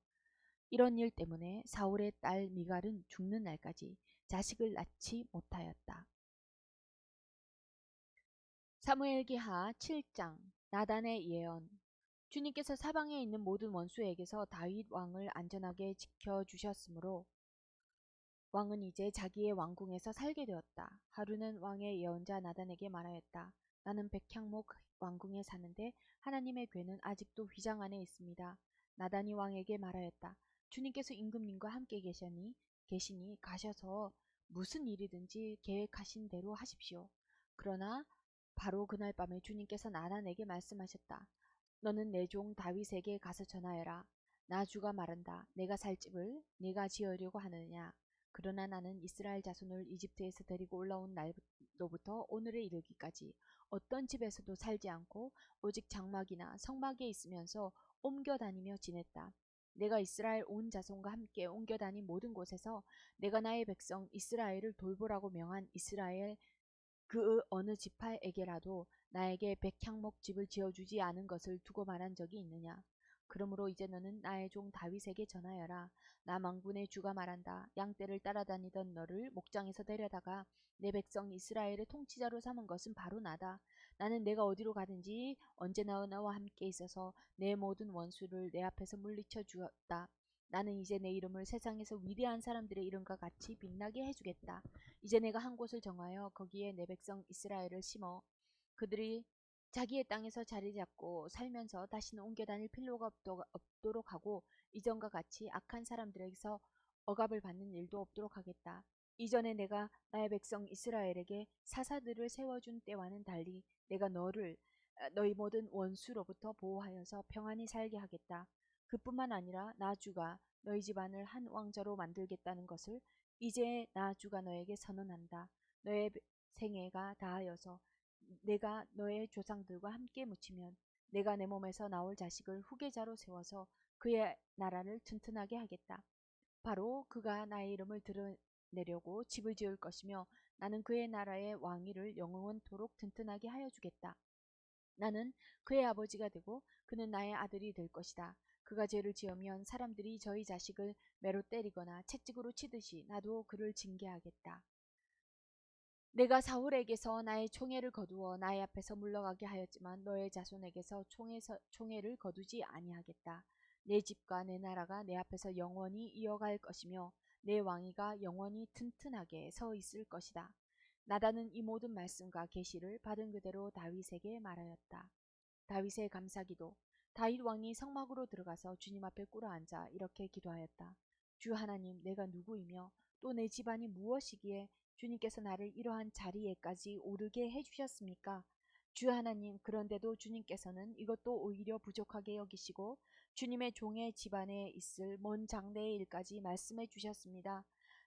이런 일 때문에 사울의 딸 미갈은 죽는 날까지 자식을 낳지 못하였다. 사무엘기하 7장. 나단의 예언. 주님께서 사방에 있는 모든 원수에게서 다윗 왕을 안전하게 지켜주셨으므로 왕은 이제 자기의 왕궁에서 살게 되었다. 하루는 왕의 예언자 나단에게 말하였다. 나는 백향목 왕궁에 사는데 하나님의 궤는 아직도 휘장 안에 있습니다. 나단이 왕에게 말하였다. 주님께서 임금님과 함께 계시니 가셔서 무슨 일이든지 계획하신 대로 하십시오. 그러나 바로 그날 밤에 주님께서 나단에게 말씀하셨다. 너는 내 종 다윗에게 가서 전하여라. 나 주가 말한다. 내가 살 집을 네가 지으려고 하느냐. 그러나 나는 이스라엘 자손을 이집트에서 데리고 올라온 날로부터 오늘에 이르기까지 어떤 집에서도 살지 않고 오직 장막이나 성막에 있으면서 옮겨 다니며 지냈다. 내가 이스라엘 온 자손과 함께 옮겨 다닌 모든 곳에서 내가 나의 백성 이스라엘을 돌보라고 명한 이스라엘 그 어느 지파에게라도 나에게 백향목 집을 지어주지 않은 것을 두고 말한 적이 있느냐. 그러므로 이제 너는 나의 종 다윗에게 전하여라. 나 망군의 주가 말한다. 양떼를 따라다니던 너를 목장에서 데려다가 내 백성 이스라엘의 통치자로 삼은 것은 바로 나다. 나는 내가 어디로 가든지 언제나 나와 함께 있어서 내 모든 원수를 내 앞에서 물리쳐 주었다. 나는 이제 내 이름을 세상에서 위대한 사람들의 이름과 같이 빛나게 해주겠다. 이제 내가 한 곳을 정하여 거기에 내 백성 이스라엘을 심어 그들이 자기의 땅에서 자리 잡고 살면서 다시는 옮겨 다닐 필요가 없도록 하고 이전과 같이 악한 사람들에게서 억압을 받는 일도 없도록 하겠다. 이전에 내가 나의 백성 이스라엘에게 사사들을 세워준 때와는 달리 내가 너희 모든 원수로부터 보호하여서 평안히 살게 하겠다. 그뿐만 아니라 나 주가 너희 집안을 한 왕자로 만들겠다는 것을 이제 나 주가 너에게 선언한다. 너의 생애가 다하여서 내가 너의 조상들과 함께 묻히면 내가 내 몸에서 나올 자식을 후계자로 세워서 그의 나라를 튼튼하게 하겠다. 바로 그가 나의 이름을 드러내려고 집을 지을 것이며 나는 그의 나라의 왕위를 영원토록 튼튼하게 하여 주겠다. 나는 그의 아버지가 되고 그는 나의 아들이 될 것이다. 그가 죄를 지으면 사람들이 저희 자식을 매로 때리거나 채찍으로 치듯이 나도 그를 징계하겠다. 내가 사울에게서 나의 총애를 거두어 나의 앞에서 물러가게 하였지만 너의 자손에게서 총애를 거두지 아니하겠다. 내 집과 내 나라가 내 앞에서 영원히 이어갈 것이며 내 왕위가 영원히 튼튼하게 서 있을 것이다. 나단은 이 모든 말씀과 계시를 받은 그대로 다윗에게 말하였다. 다윗의 감사기도. 다윗 왕이 성막으로 들어가서 주님 앞에 꿇어앉아 이렇게 기도하였다. 주 하나님, 내가 누구이며 또 내 집안이 무엇이기에 주님께서 나를 이러한 자리에까지 오르게 해주셨습니까? 주 하나님, 그런데도 주님께서는 이것도 오히려 부족하게 여기시고 주님의 종의 집안에 있을 먼 장래의 일까지 말씀해 주셨습니다.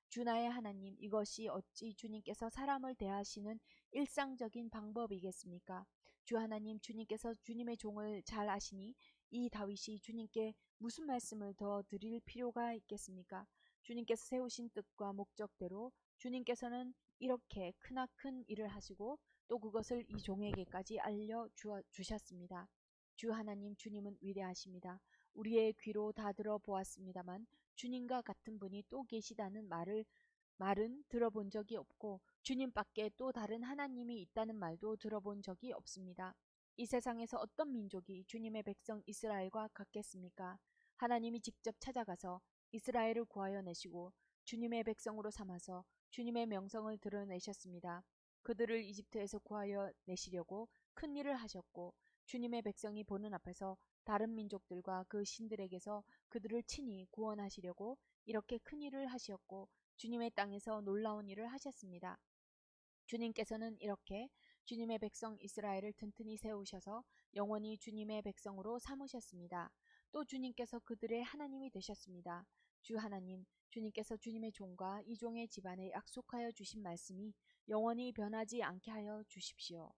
주 나의 하나님, 이것이 어찌 주님께서 사람을 대하시는 일상적인 방법이겠습니까? 주 하나님, 주님께서 주님의 종을 잘 아시니 이 다윗이 주님께 무슨 말씀을 더 드릴 필요가 있겠습니까? 주님께서 세우신 뜻과 목적대로 주님께서는 이렇게 크나큰 일을 하시고 또 그것을 이 종에게까지 알려주셨습니다. 주 하나님, 주님은 위대하십니다. 우리의 귀로 다 들어보았습니다만 주님과 같은 분이 또 계시다는 말은 들어본 적이 없고 주님밖에 또 다른 하나님이 있다는 말도 들어본 적이 없습니다. 이 세상에서 어떤 민족이 주님의 백성 이스라엘과 같겠습니까? 하나님이 직접 찾아가서 이스라엘을 구하여 내시고 주님의 백성으로 삼아서 주님의 명성을 드러내셨습니다. 그들을 이집트에서 구하여 내시려고 큰 일을 하셨고 주님의 백성이 보는 앞에서 다른 민족들과 그 신들에게서 그들을 친히 구원하시려고 이렇게 큰 일을 하셨고 주님의 땅에서 놀라운 일을 하셨습니다. 주님께서는 이렇게 주님의 백성 이스라엘을 튼튼히 세우셔서 영원히 주님의 백성으로 삼으셨습니다. 또 주님께서 그들의 하나님이 되셨습니다. 주 하나님, 주님께서 주님의 종과 이 종의 집안에 약속하여 주신 말씀이 영원히 변하지 않게 하여 주십시오.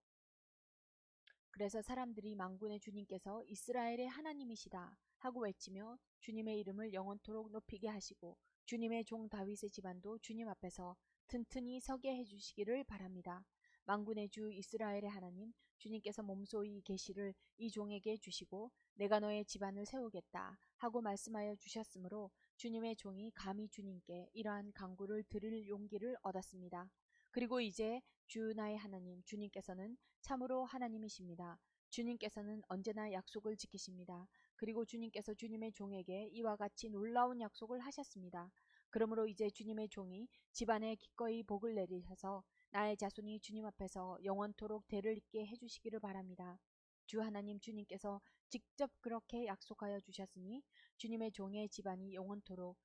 그래서 사람들이 만군의 주님께서 이스라엘의 하나님이시다 하고 외치며 주님의 이름을 영원토록 높이게 하시고 주님의 종 다윗의 집안도 주님 앞에서 튼튼히 서게 해주시기를 바랍니다. 만군의 주 이스라엘의 하나님 주님께서 몸소이 계시를 이 종에게 주시고 내가 너의 집안을 세우겠다 하고 말씀하여 주셨으므로 주님의 종이 감히 주님께 이러한 간구를 드릴 용기를 얻었습니다. 그리고 이제 주 나의 하나님 주님께서는 참으로 하나님이십니다. 주님께서는 언제나 약속을 지키십니다. 그리고 주님께서 주님의 종에게 이와 같이 놀라운 약속을 하셨습니다. 그러므로 이제 주님의 종이 집안에 기꺼이 복을 내리셔서 나의 자손이 주님 앞에서 영원토록 대를 잇게 해주시기를 바랍니다. 주 하나님 주님께서 직접 그렇게 약속하여 주셨으니 주님의 종의 집안이 영원토록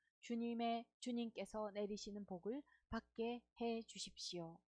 주님께서 내리시는 복을 받게 해 주십시오.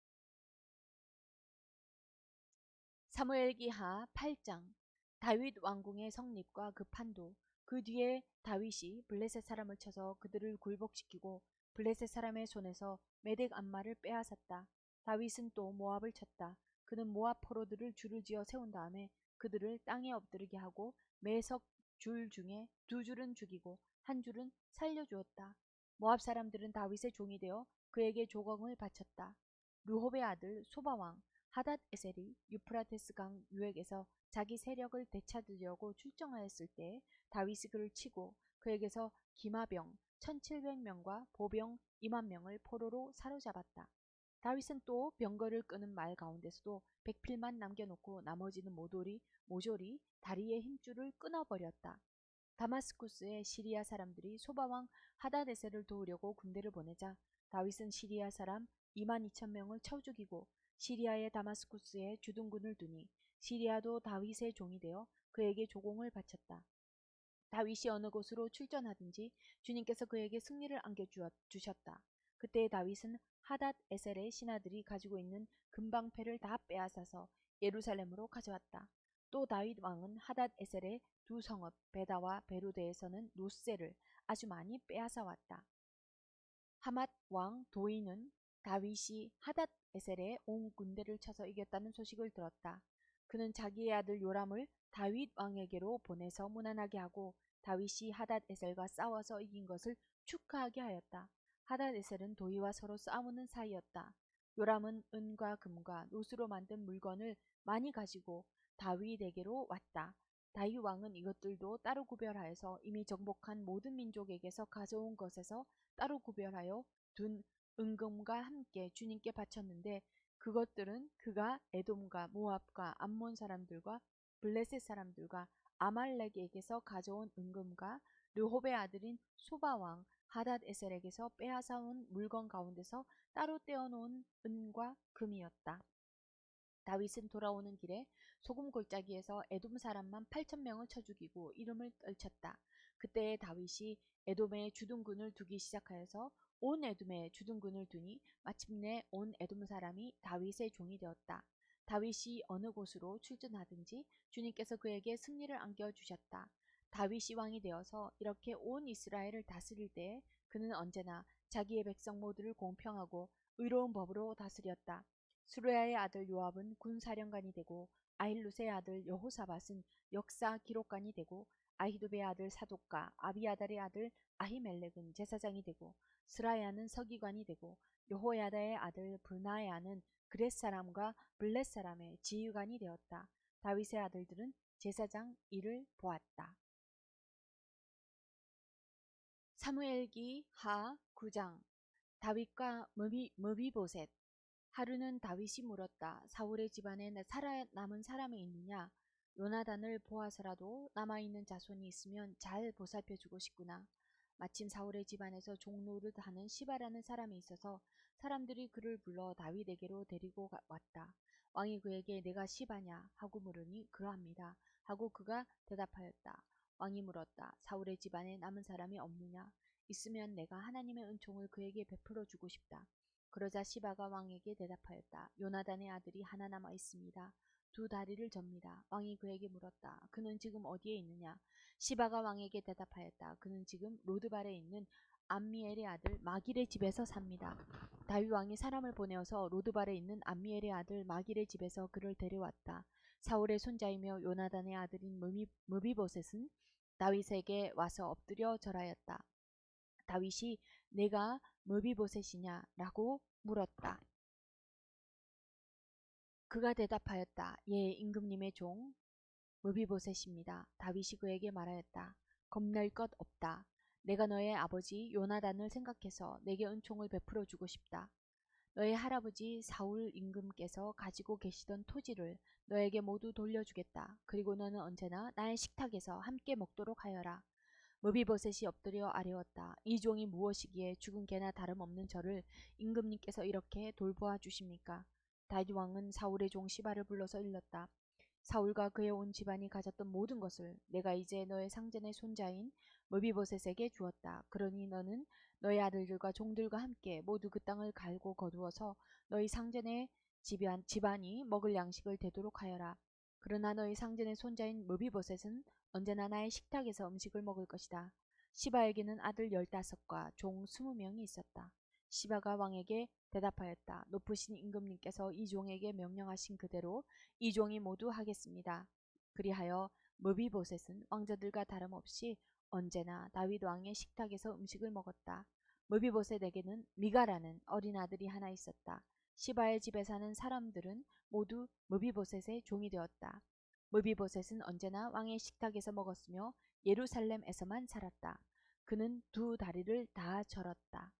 사무엘기하 8장. 다윗 왕궁의 성립과 그 판도. 그 뒤에 다윗이 블레셋 사람을 쳐서 그들을 굴복시키고 블레셋 사람의 손에서 메덱 암마를 빼앗았다. 다윗은 또 모압을 쳤다. 그는 모압 포로들을 줄을 지어 세운 다음에 그들을 땅에 엎드리게 하고 매석 줄 중에 2줄은 죽이고 1줄은 살려주었다. 모압 사람들은 다윗의 종이 되어 그에게 조공을 바쳤다. 르홉의 아들 소바왕 하닷 에셀이 유프라테스 강 유역에서 자기 세력을 되찾으려고 출정하였을 때 다윗이 그를 치고 그에게서 기마병 1700명과 보병 20000명을 포로로 사로잡았다. 다윗은 또 병거를 끄는 말 가운데서도 백필만 남겨놓고 나머지는 모조리 다리의 힘줄을 끊어버렸다. 다마스쿠스의 시리아 사람들이 소바왕 하다데셀을 도우려고 군대를 보내자 다윗은 시리아 사람 22,000명을 쳐 죽이고 시리아의 다마스쿠스에 주둔군을 두니 시리아도 다윗의 종이 되어 그에게 조공을 바쳤다. 다윗이 어느 곳으로 출전하든지 주님께서 그에게 승리를 안겨주셨다. 그때 다윗은 하닷 에셀의 신하들이 가지고 있는 금방패를 다 빼앗아서 예루살렘으로 가져왔다. 또 다윗 왕은 하닷 에셀의 2성읍 베다와 베로데에서는 노새를 아주 많이 빼앗아 왔다. 하맛 왕 도이는 다윗이 하닷 에셀의 온 군대를 쳐서 이겼다는 소식을 들었다. 그는 자기의 아들 요람을 다윗 왕에게로 보내서 무난하게 하고 다윗이 하닷 에셀과 싸워서 이긴 것을 축하하게 하였다. 하닷 에셀은 도이와 서로 싸우는 사이였다. 요람은 은과 금과 노수로 만든 물건을 많이 가지고 다윗에게로 왔다. 다윗 왕은 이것들도 따로 구별하여서 이미 정복한 모든 민족에게서 가져온 것에서 따로 구별하여 둔 은금과 함께 주님께 바쳤는데 그것들은 그가 에돔과 모압과 암몬 사람들과 블레셋 사람들과 아말렉에게서 가져온 은금과 르홉의 아들인 소바왕 하닷 에셀에게서 빼앗아온 물건 가운데서 따로 떼어놓은 은과 금이었다. 다윗은 돌아오는 길에 소금 골짜기에서 에돔 사람만 8,000명을 쳐 죽이고 이름을 떨쳤다. 그때 다윗이 에돔에 주둔군을 두기 시작하여서 온 에돔에 주둔군을 두니 마침내 온 에돔 사람이 다윗의 종이 되었다. 다윗이 어느 곳으로 출전하든지 주님께서 그에게 승리를 안겨주셨다. 다윗이 왕이 되어서 이렇게 온 이스라엘을 다스릴 때에 그는 언제나 자기의 백성 모두를 공평하고 의로운 법으로 다스렸다. 수레아의 아들 요압은 군사령관이 되고 아힐룻의 아들 여호사밧은 역사 기록관이 되고 아히두베의 아들 사독과 아비아달의 아들 아히멜렉은 제사장이 되고 스라야는 서기관이 되고 여호야다의 아들 브나야는 그렛 사람과 블렛 사람의 지휘관이 되었다. 다윗의 아들들은 제사장 일을 보았다. 사무엘기 하 9장. 다윗과 무비보셋. 하루는 다윗이 물었다. 사울의 집안에 살아남은 사람이 있느냐? 요나단을 보아서라도 남아있는 자손이 있으면 잘 보살펴주고 싶구나. 마침 사울의 집안에서 종노릇 하는 시바라는 사람이 있어서 사람들이 그를 불러 다윗에게로 데리고 왔다. 왕이 그에게 내가 시바냐 하고 물으니 그러합니다 하고 그가 대답하였다. 왕이 물었다. 사울의 집안에 남은 사람이 없느냐? 있으면 내가 하나님의 은총을 그에게 베풀어 주고 싶다. 그러자 시바가 왕에게 대답하였다. 요나단의 아들이 하나 남아 있습니다. 2다리를 접니다. 왕이 그에게 물었다. 그는 지금 어디에 있느냐? 시바가 왕에게 대답하였다. 그는 지금 로드발에 있는 암미엘의 아들 마길의 집에서 삽니다. 다윗 왕이 사람을 보내어서 로드발에 있는 암미엘의 아들 마길의 집에서 그를 데려왔다. 사울의 손자이며 요나단의 아들인 무비보셋은 다윗에게 와서 엎드려 절하였다. 다윗이 내가 무비보셋이냐 라고 물었다. 그가 대답하였다. 예, 임금님의 종 무비보셋입니다. 다윗이 그에게 말하였다. 겁낼 것 없다. 내가 너의 아버지 요나단을 생각해서 내게 은총을 베풀어 주고 싶다. 너의 할아버지 사울 임금께서 가지고 계시던 토지를 너에게 모두 돌려주겠다. 그리고 너는 언제나 나의 식탁에서 함께 먹도록 하여라. 무비보셋이 엎드려 아뢰었다. 이 종이 무엇이기에 죽은 개나 다름없는 저를 임금님께서 이렇게 돌보아 주십니까? 다윗 왕은 사울의 종 시바를 불러서 일렀다. 사울과 그의 온 집안이 가졌던 모든 것을 내가 이제 너의 상전의 손자인 무비보셋에게 주었다. 그러니 너는 너의 아들들과 종들과 함께 모두 그 땅을 갈고 거두어서 너희 상전의 집안이 먹을 양식을 되도록 하여라. 그러나 너희 상전의 손자인 무비보셋은 언제나 나의 식탁에서 음식을 먹을 것이다. 시바에게는 아들 15과 종 20명이 있었다. 시바가 왕에게 대답하였다. 높으신 임금님께서 이 종에게 명령하신 그대로 이 종이 모두 하겠습니다. 그리하여 무비보셋은 왕자들과 다름없이 언제나 다윗 왕의 식탁에서 음식을 먹었다. 무비보셋에게는 미가라는 어린 아들이 하나 있었다. 시바의 집에 사는 사람들은 모두 무비보셋의 종이 되었다. 무비보셋은 언제나 왕의 식탁에서 먹었으며 예루살렘에서만 살았다. 그는 두 다리를 다 절었다.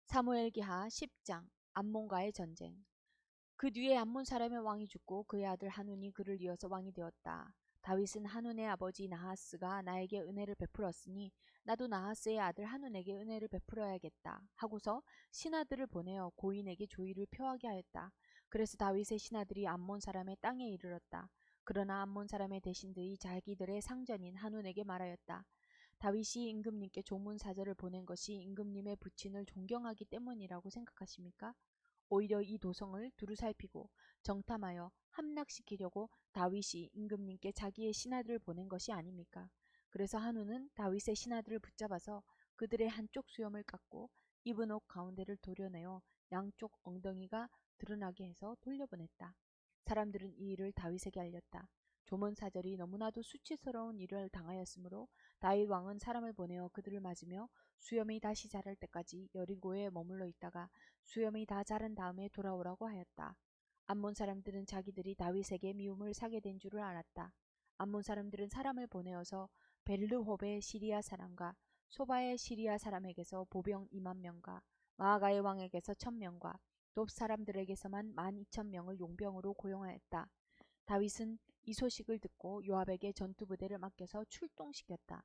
사무엘기하 10장 암몬과의 전쟁. 그 뒤에 암몬 사람의 왕이 죽고 그의 아들 한운이 그를 이어서 왕이 되었다. 다윗은 한운의 아버지 나하스가 나에게 은혜를 베풀었으니 나도 나하스의 아들 한운에게 은혜를 베풀어야겠다 하고서 신하들을 보내어 고인에게 조의를 표하게 하였다. 그래서 다윗의 신하들이 암몬 사람의 땅에 이르렀다. 그러나 암몬 사람의 대신들이 자기들의 상전인 한운에게 말하였다. 다윗이 임금님께 조문 사절을 보낸 것이 임금님의 부친을 존경하기 때문이라고 생각하십니까? 오히려 이 도성을 두루 살피고 정탐하여 함락시키려고 다윗이 임금님께 자기의 신하들을 보낸 것이 아닙니까? 그래서 한우는 다윗의 신하들을 붙잡아서 그들의 한쪽 수염을 깎고 입은 옷 가운데를 도려내어 양쪽 엉덩이가 드러나게 해서 돌려보냈다. 사람들은 이 일을 다윗에게 알렸다. 조문사절이 너무나도 수치스러운 일을 당하였으므로 다윗 왕은 사람을 보내어 그들을 맞으며 수염이 다시 자랄 때까지 여리고에 머물러 있다가 수염이 다 자란 다음에 돌아오라고 하였다. 암몬 사람들은 자기들이 다윗에게 미움을 사게 된 줄을 알았다. 암몬 사람들은 사람을 보내어서 벨르홉의 시리아 사람과 소바의 시리아 사람에게서 보병 2만 명과 마아가의 왕에게서 1,000명과 돕 사람들에게서만 12,000명을 용병으로 고용하였다. 다윗은 이 소식을 듣고 요압에게 전투부대를 맡겨서 출동시켰다.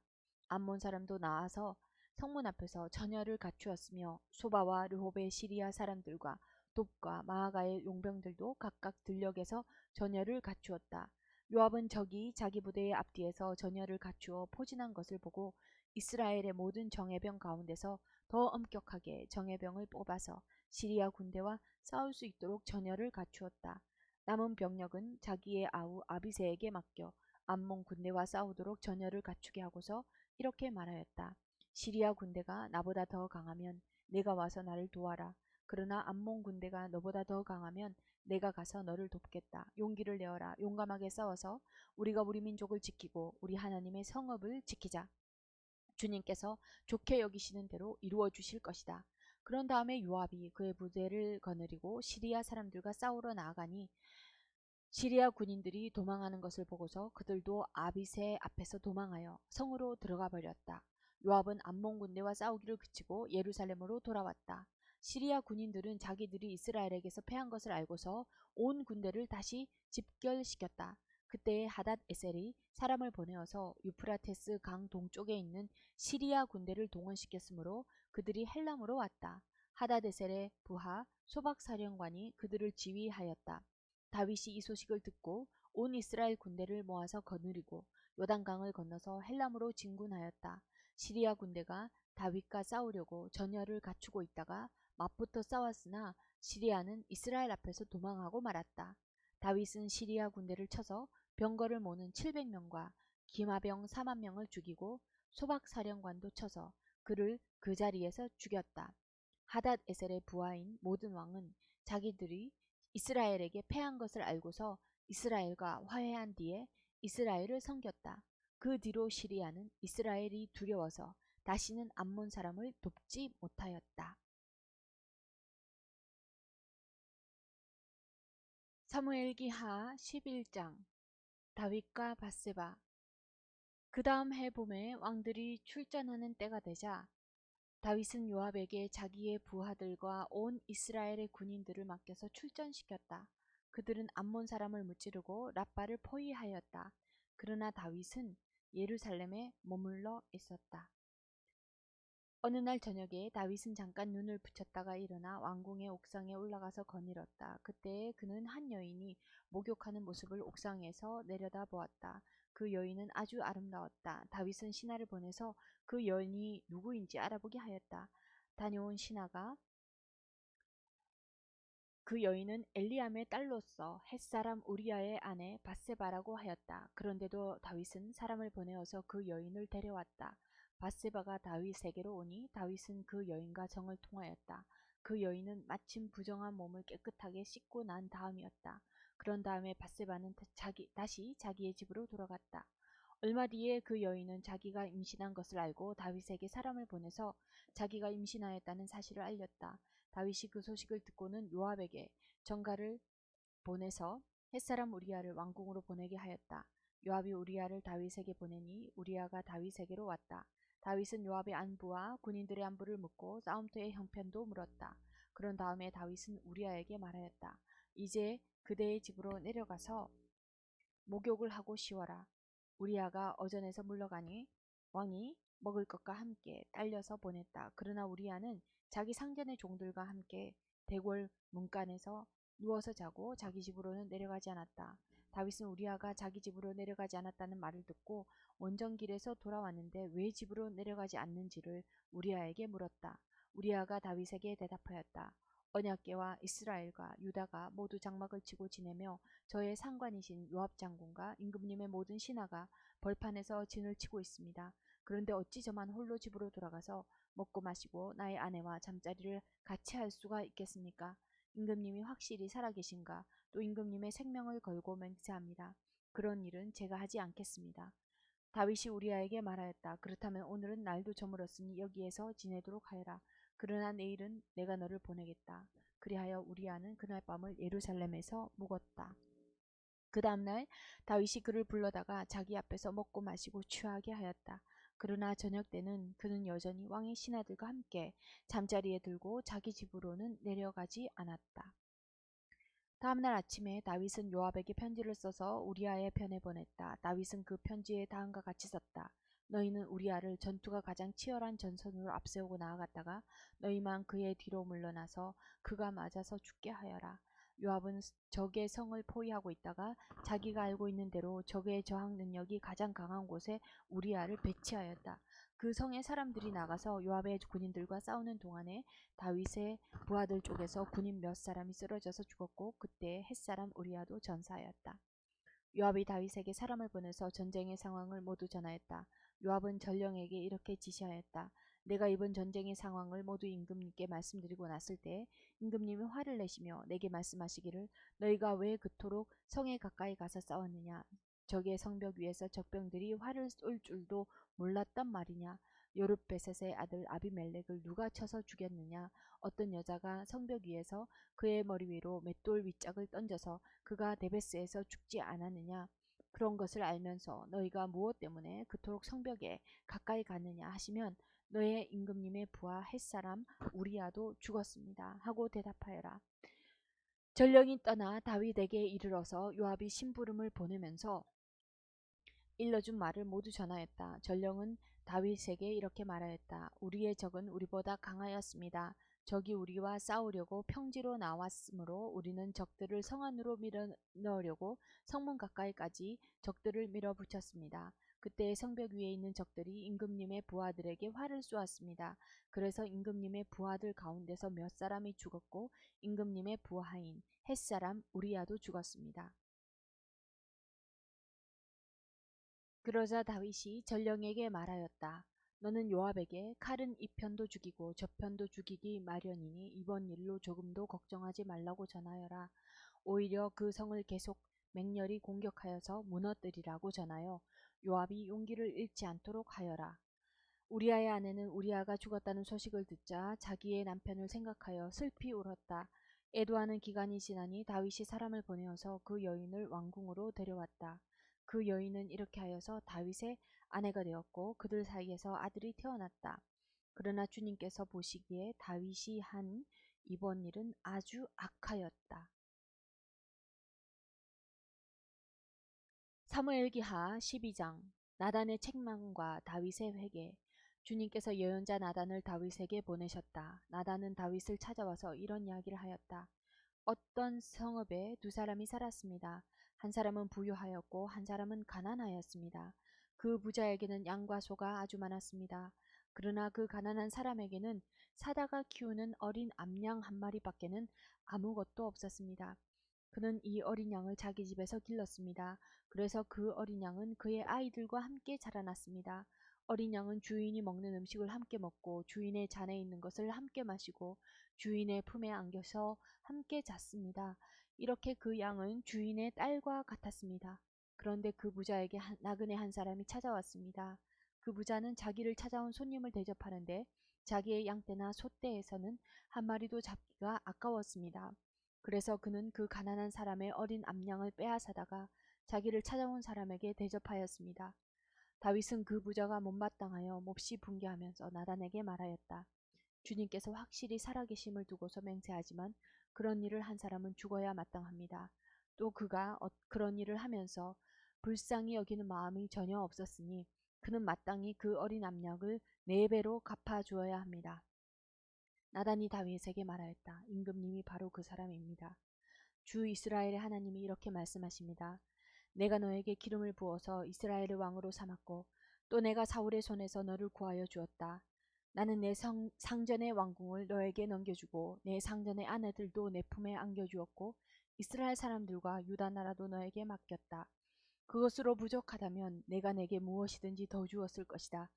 암몬 사람도 나와서 성문 앞에서 전열을 갖추었으며 소바와 르홉의 시리아 사람들과 돕과 마아가의 용병들도 각각 들녘에서 전열을 갖추었다. 요압은 적이 자기 부대의 앞뒤에서 전열을 갖추어 포진한 것을 보고 이스라엘의 모든 정예병 가운데서 더 엄격하게 정예병을 뽑아서 시리아 군대와 싸울 수 있도록 전열을 갖추었다. 남은 병력은 자기의 아우 아비새에게 맡겨 암몬 군대와 싸우도록 전열을 갖추게 하고서 이렇게 말하였다. 시리아 군대가 나보다 더 강하면 내가 와서 나를 도와라. 그러나 암몬 군대가 너보다 더 강하면 내가 가서 너를 돕겠다. 용기를 내어라. 용감하게 싸워서 우리가 우리 민족을 지키고 우리 하나님의 성읍을 지키자. 주님께서 좋게 여기시는 대로 이루어 주실 것이다. 그런 다음에 요압이 그의 부대를 거느리고 시리아 사람들과 싸우러 나아가니 시리아 군인들이 도망하는 것을 보고서 그들도 아비새 앞에서 도망하여 성으로 들어가 버렸다. 요압은 암몬 군대와 싸우기를 그치고 예루살렘으로 돌아왔다. 시리아 군인들은 자기들이 이스라엘에게서 패한 것을 알고서 온 군대를 다시 집결시켰다. 그때 하닷 에셀이 사람을 보내어서 유프라테스 강 동쪽에 있는 시리아 군대를 동원시켰으므로 그들이 헬람으로 왔다. 하닷 에셀의 부하 소박사령관이 그들을 지휘하였다. 다윗이 이 소식을 듣고 온 이스라엘 군대를 모아서 거느리고 요단강을 건너서 헬람으로 진군하였다. 시리아 군대가 다윗과 싸우려고 전열을 갖추고 있다가 맞붙어 싸웠으나 시리아는 이스라엘 앞에서 도망하고 말았다. 다윗은 시리아 군대를 쳐서 병거를 모는 700명과 기마병 4만 명을 죽이고 소박사령관도 쳐서 그를 그 자리에서 죽였다. 하닷 에셀의 부하인 모든 왕은 자기들이 이스라엘에게 패한 것을 알고서 이스라엘과 화해한 뒤에 이스라엘을 섬겼다. 그 뒤로 시리아는 이스라엘이 두려워서 다시는 암몬 사람을 돕지 못하였다. 사무엘기하 11장. 다윗과 밧세바. 그 다음 해 봄에 왕들이 출전하는 때가 되자 다윗은 요압에게 자기의 부하들과 온 이스라엘의 군인들을 맡겨서 출전시켰다. 그들은 암몬 사람을 무찌르고 랍바를 포위하였다. 그러나 다윗은 예루살렘에 머물러 있었다. 어느 날 저녁에 다윗은 잠깐 눈을 붙였다가 일어나 왕궁의 옥상에 올라가서 거닐었다. 그때 그는 한 여인이 목욕하는 모습을 옥상에서 내려다 보았다. 그 여인은 아주 아름다웠다. 다윗은 신하를 보내서 그 여인이 누구인지 알아보게 하였다. 다녀온 신하가 그 여인은 엘리암의 딸로서 햇사람 우리아의 아내 밧세바라고 하였다. 그런데도 다윗은 사람을 보내어서 그 여인을 데려왔다. 밧세바가 다윗에게로 오니 다윗은 그 여인과 정을 통하였다. 그 여인은 마침 부정한 몸을 깨끗하게 씻고 난 다음이었다. 그런 다음에 밧세바는 다시 자기의 집으로 돌아갔다. 얼마 뒤에 그 여인은 자기가 임신한 것을 알고 다윗에게 사람을 보내서 자기가 임신하였다는 사실을 알렸다. 다윗이 그 소식을 듣고는 요압에게 전가를 보내서 햇사람 우리아를 왕궁으로 보내게 하였다. 요압이 우리아를 다윗에게 보내니 우리아가 다윗에게로 왔다. 다윗은 요압의 안부와 군인들의 안부를 묻고 싸움터의 형편도 물었다. 그런 다음에 다윗은 우리아에게 말하였다. 이제 그대의 집으로 내려가서 목욕을 하고 쉬어라. 우리아가 어전에서 물러가니 왕이 먹을 것과 함께 딸려서 보냈다. 그러나 우리아는 자기 상전의 종들과 함께 대궐 문간에서 누워서 자고 자기 집으로는 내려가지 않았다. 다윗은 우리아가 자기 집으로 내려가지 않았다는 말을 듣고 원정길에서 돌아왔는데 왜 집으로 내려가지 않는지를 우리아에게 물었다. 우리아가 다윗에게 대답하였다. 언약궤와 이스라엘과 유다가 모두 장막을 치고 지내며 저의 상관이신 요압 장군과 임금님의 모든 신하가 벌판에서 진을 치고 있습니다. 그런데 어찌 저만 홀로 집으로 돌아가서 먹고 마시고 나의 아내와 잠자리를 같이 할 수가 있겠습니까? 임금님이 확실히 살아계신가? 또 임금님의 생명을 걸고 맹세합니다. 그런 일은 제가 하지 않겠습니다. 다윗이 우리아에게 말하였다. 그렇다면 오늘은 날도 저물었으니 여기에서 지내도록 하여라. 그러나 내일은 내가 너를 보내겠다. 그리하여 우리아는 그날 밤을 예루살렘에서 묵었다. 그 다음날 다윗이 그를 불러다가 자기 앞에서 먹고 마시고 취하게 하였다. 그러나 저녁 때는 그는 여전히 왕의 신하들과 함께 잠자리에 들고 자기 집으로는 내려가지 않았다. 다음날 아침에 다윗은 요압에게 편지를 써서 우리아의 편에 보냈다. 다윗은 그 편지에 다음과 같이 썼다. 너희는 우리아를 전투가 가장 치열한 전선으로 앞세우고 나아갔다가 너희만 그의 뒤로 물러나서 그가 맞아서 죽게 하여라. 요압은 적의 성을 포위하고 있다가 자기가 알고 있는 대로 적의 저항 능력이 가장 강한 곳에 우리아를 배치하였다. 그 성의 사람들이 나가서 요압의 군인들과 싸우는 동안에 다윗의 부하들 쪽에서 군인 몇 사람이 쓰러져서 죽었고 그때 햇사람 우리아도 전사하였다. 요압이 다윗에게 사람을 보내서 전쟁의 상황을 모두 전하였다. 요압은 전령에게 이렇게 지시하였다. 내가 이번 전쟁의 상황을 모두 임금님께 말씀드리고 났을 때 임금님이 화를 내시며 내게 말씀하시기를 너희가 왜 그토록 성에 가까이 가서 싸웠느냐. 적의 성벽 위에서 적병들이 활을 쏠 줄도 몰랐단 말이냐. 요르베셋의 아들 아비멜렉을 누가 쳐서 죽였느냐. 어떤 여자가 성벽 위에서 그의 머리 위로 맷돌 윗짝을 던져서 그가 데베스에서 죽지 않았느냐. 그런 것을 알면서 너희가 무엇 때문에 그토록 성벽에 가까이 갔느냐 하시면 너의 임금님의 부하 햇사람 우리아도 죽었습니다. 하고 대답하여라. 전령이 떠나 다윗에게 이르러서 요압이 심부름을 보내면서 일러준 말을 모두 전하였다. 전령은 다윗에게 이렇게 말하였다. 우리의 적은 우리보다 강하였습니다. 적이 우리와 싸우려고 평지로 나왔으므로 우리는 적들을 성 안으로 밀어넣으려고 성문 가까이까지 적들을 밀어붙였습니다. 그때 성벽 위에 있는 적들이 임금님의 부하들에게 활을 쏘았습니다. 그래서 임금님의 부하들 가운데서 몇 사람이 죽었고 임금님의 부하인 햇사람 우리아도 죽었습니다. 그러자 다윗이 전령에게 말하였다. 너는 요압에게 칼은 이 편도 죽이고 저 편도 죽이기 마련이니 이번 일로 조금도 걱정하지 말라고 전하여라. 오히려 그 성을 계속 맹렬히 공격하여서 무너뜨리라고 전하여 요압이 용기를 잃지 않도록 하여라. 우리아의 아내는 우리아가 죽었다는 소식을 듣자 자기의 남편을 생각하여 슬피 울었다. 애도하는 기간이 지나니 다윗이 사람을 보내어서 그 여인을 왕궁으로 데려왔다. 그 여인은 이렇게 하여서 다윗의 아내가 되었고 그들 사이에서 아들이 태어났다. 그러나 주님께서 보시기에 다윗이 한 이번 일은 아주 악하였다. 사무엘기하 12장. 나단의 책망과 다윗의 회개. 주님께서 예언자 나단을 다윗에게 보내셨다. 나단은 다윗을 찾아와서 이런 이야기를 하였다. 어떤 성읍에 두 사람이 살았습니다. 한 사람은 부유하였고 한 사람은 가난하였습니다. 그 부자에게는 양과 소가 아주 많았습니다. 그러나 그 가난한 사람에게는 사다가 키우는 어린 암양 한 마리밖에는 아무것도 없었습니다. 그는 이 어린 양을 자기 집에서 길렀습니다. 그래서 그 어린 양은 그의 아이들과 함께 자라났습니다. 어린 양은 주인이 먹는 음식을 함께 먹고 주인의 잔에 있는 것을 함께 마시고 주인의 품에 안겨서 함께 잤습니다. 이렇게 그 양은 주인의 딸과 같았습니다. 그런데 그 부자에게 나그네 한 사람이 찾아왔습니다. 그 부자는 자기를 찾아온 손님을 대접하는데 자기의 양떼나 소떼에서는 한 마리도 잡기가 아까웠습니다. 그래서 그는 그 가난한 사람의 어린 암양을 빼앗아다가 자기를 찾아온 사람에게 대접하였습니다. 다윗은 그 부자가 못마땅하여 몹시 분개하면서 나단에게 말하였다. 주님께서 확실히 살아계심을 두고서 맹세하지만 그런 일을 한 사람은 죽어야 마땅합니다. 또 그가 그런 일을 하면서 불쌍히 여기는 마음이 전혀 없었으니 그는 마땅히 그 어린 암양을 4배로 갚아주어야 합니다. 나단이 다윗에게 말하였다. 임금님이 바로 그 사람입니다. 주 이스라엘의 하나님이 이렇게 말씀하십니다. 내가 너에게 기름을 부어서 이스라엘의 왕으로 삼았고 또 내가 사울의 손에서 너를 구하여 주었다. 나는 내 상전의 왕궁을 너에게 넘겨주고 내 상전의 아내들도 내 품에 안겨주었고 이스라엘 사람들과 유다 나라도 너에게 맡겼다. 그것으로 부족하다면 내가 내게 무엇이든지 더 주었을 것이다.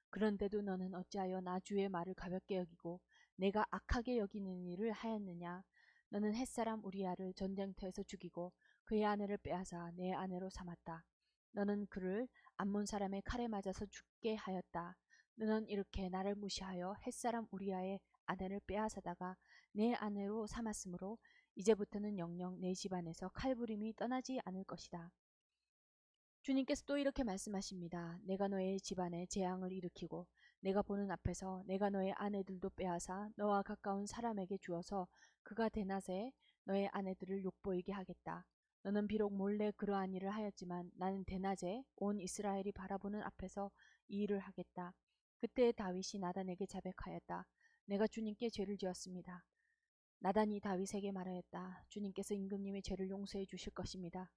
그런데도 너는 어찌하여 나 주의 말을 가볍게 여기고 내가 악하게 여기는 일을 하였느냐. 너는 햇사람 우리아를 전쟁터에서 죽이고 그의 아내를 빼앗아 내 아내로 삼았다. 너는 그를 암몬 사람의 칼에 맞아서 죽게 하였다. 너는 이렇게 나를 무시하여 햇사람 우리아의 아내를 빼앗아다가 내 아내로 삼았으므로 이제부터는 영영 내 집안에서 칼부림이 떠나지 않을 것이다. 주님께서 또 이렇게 말씀하십니다. 내가 너의 집안에 재앙을 일으키고 내가 보는 앞에서 내가 너의 아내들도 빼앗아 너와 가까운 사람에게 주어서 그가 대낮에 너의 아내들을 욕보이게 하겠다. 너는 비록 몰래 그러한 일을 하였지만 나는 대낮에 온 이스라엘이 바라보는 앞에서 이 일을 하겠다. 그때 다윗이 나단에게 자백하였다. 내가 주님께 죄를 지었습니다. 나단이 다윗에게 말하였다. 주님께서 임금님의 죄를 용서해 주실 것입니다.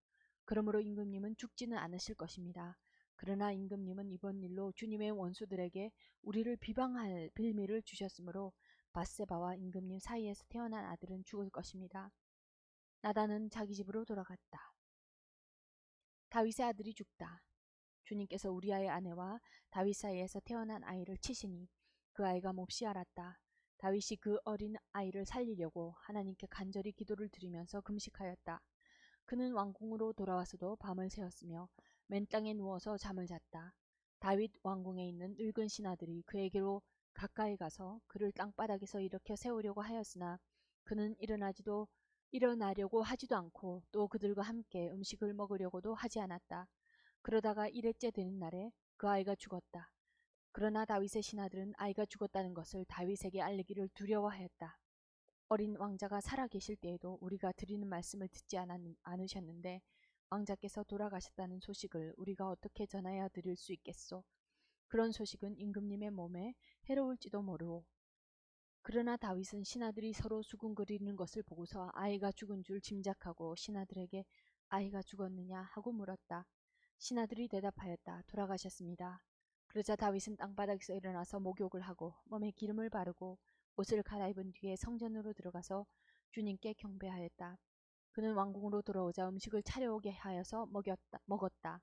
그러므로 임금님은 죽지는 않으실 것입니다. 그러나 임금님은 이번 일로 주님의 원수들에게 우리를 비방할 빌미를 주셨으므로 밧세바와 임금님 사이에서 태어난 아들은 죽을 것입니다. 나단은 자기 집으로 돌아갔다. 다윗의 아들이 죽다. 주님께서 우리아의 아내와 다윗 사이에서 태어난 아이를 치시니 그 아이가 몹시 앓았다. 다윗이 그 어린 아이를 살리려고 하나님께 간절히 기도를 드리면서 금식하였다. 그는 왕궁으로 돌아와서도 밤을 새웠으며 맨 땅에 누워서 잠을 잤다. 다윗 왕궁에 있는 늙은 신하들이 그에게로 가까이 가서 그를 땅바닥에서 일으켜 세우려고 하였으나 그는 일어나려고 하지도 않고 또 그들과 함께 음식을 먹으려고도 하지 않았다. 그러다가 1회째 되는 날에 그 아이가 죽었다. 그러나 다윗의 신하들은 아이가 죽었다는 것을 다윗에게 알리기를 두려워하였다. 어린 왕자가 살아계실 때에도 우리가 드리는 말씀을 듣지 않으셨는데 왕자께서 돌아가셨다는 소식을 우리가 어떻게 전하여 드릴 수 있겠소? 그런 소식은 임금님의 몸에 해로울지도 모르오. 그러나 다윗은 신하들이 서로 수군거리는 것을 보고서 아이가 죽은 줄 짐작하고 신하들에게 아이가 죽었느냐 하고 물었다. 신하들이 대답하였다. 돌아가셨습니다. 그러자 다윗은 땅바닥에서 일어나서 목욕을 하고 몸에 기름을 바르고 옷을 갈아입은 뒤에 성전으로 들어가서 주님께 경배하였다. 그는 왕궁으로 돌아오자 음식을 차려오게 하여서 먹었다.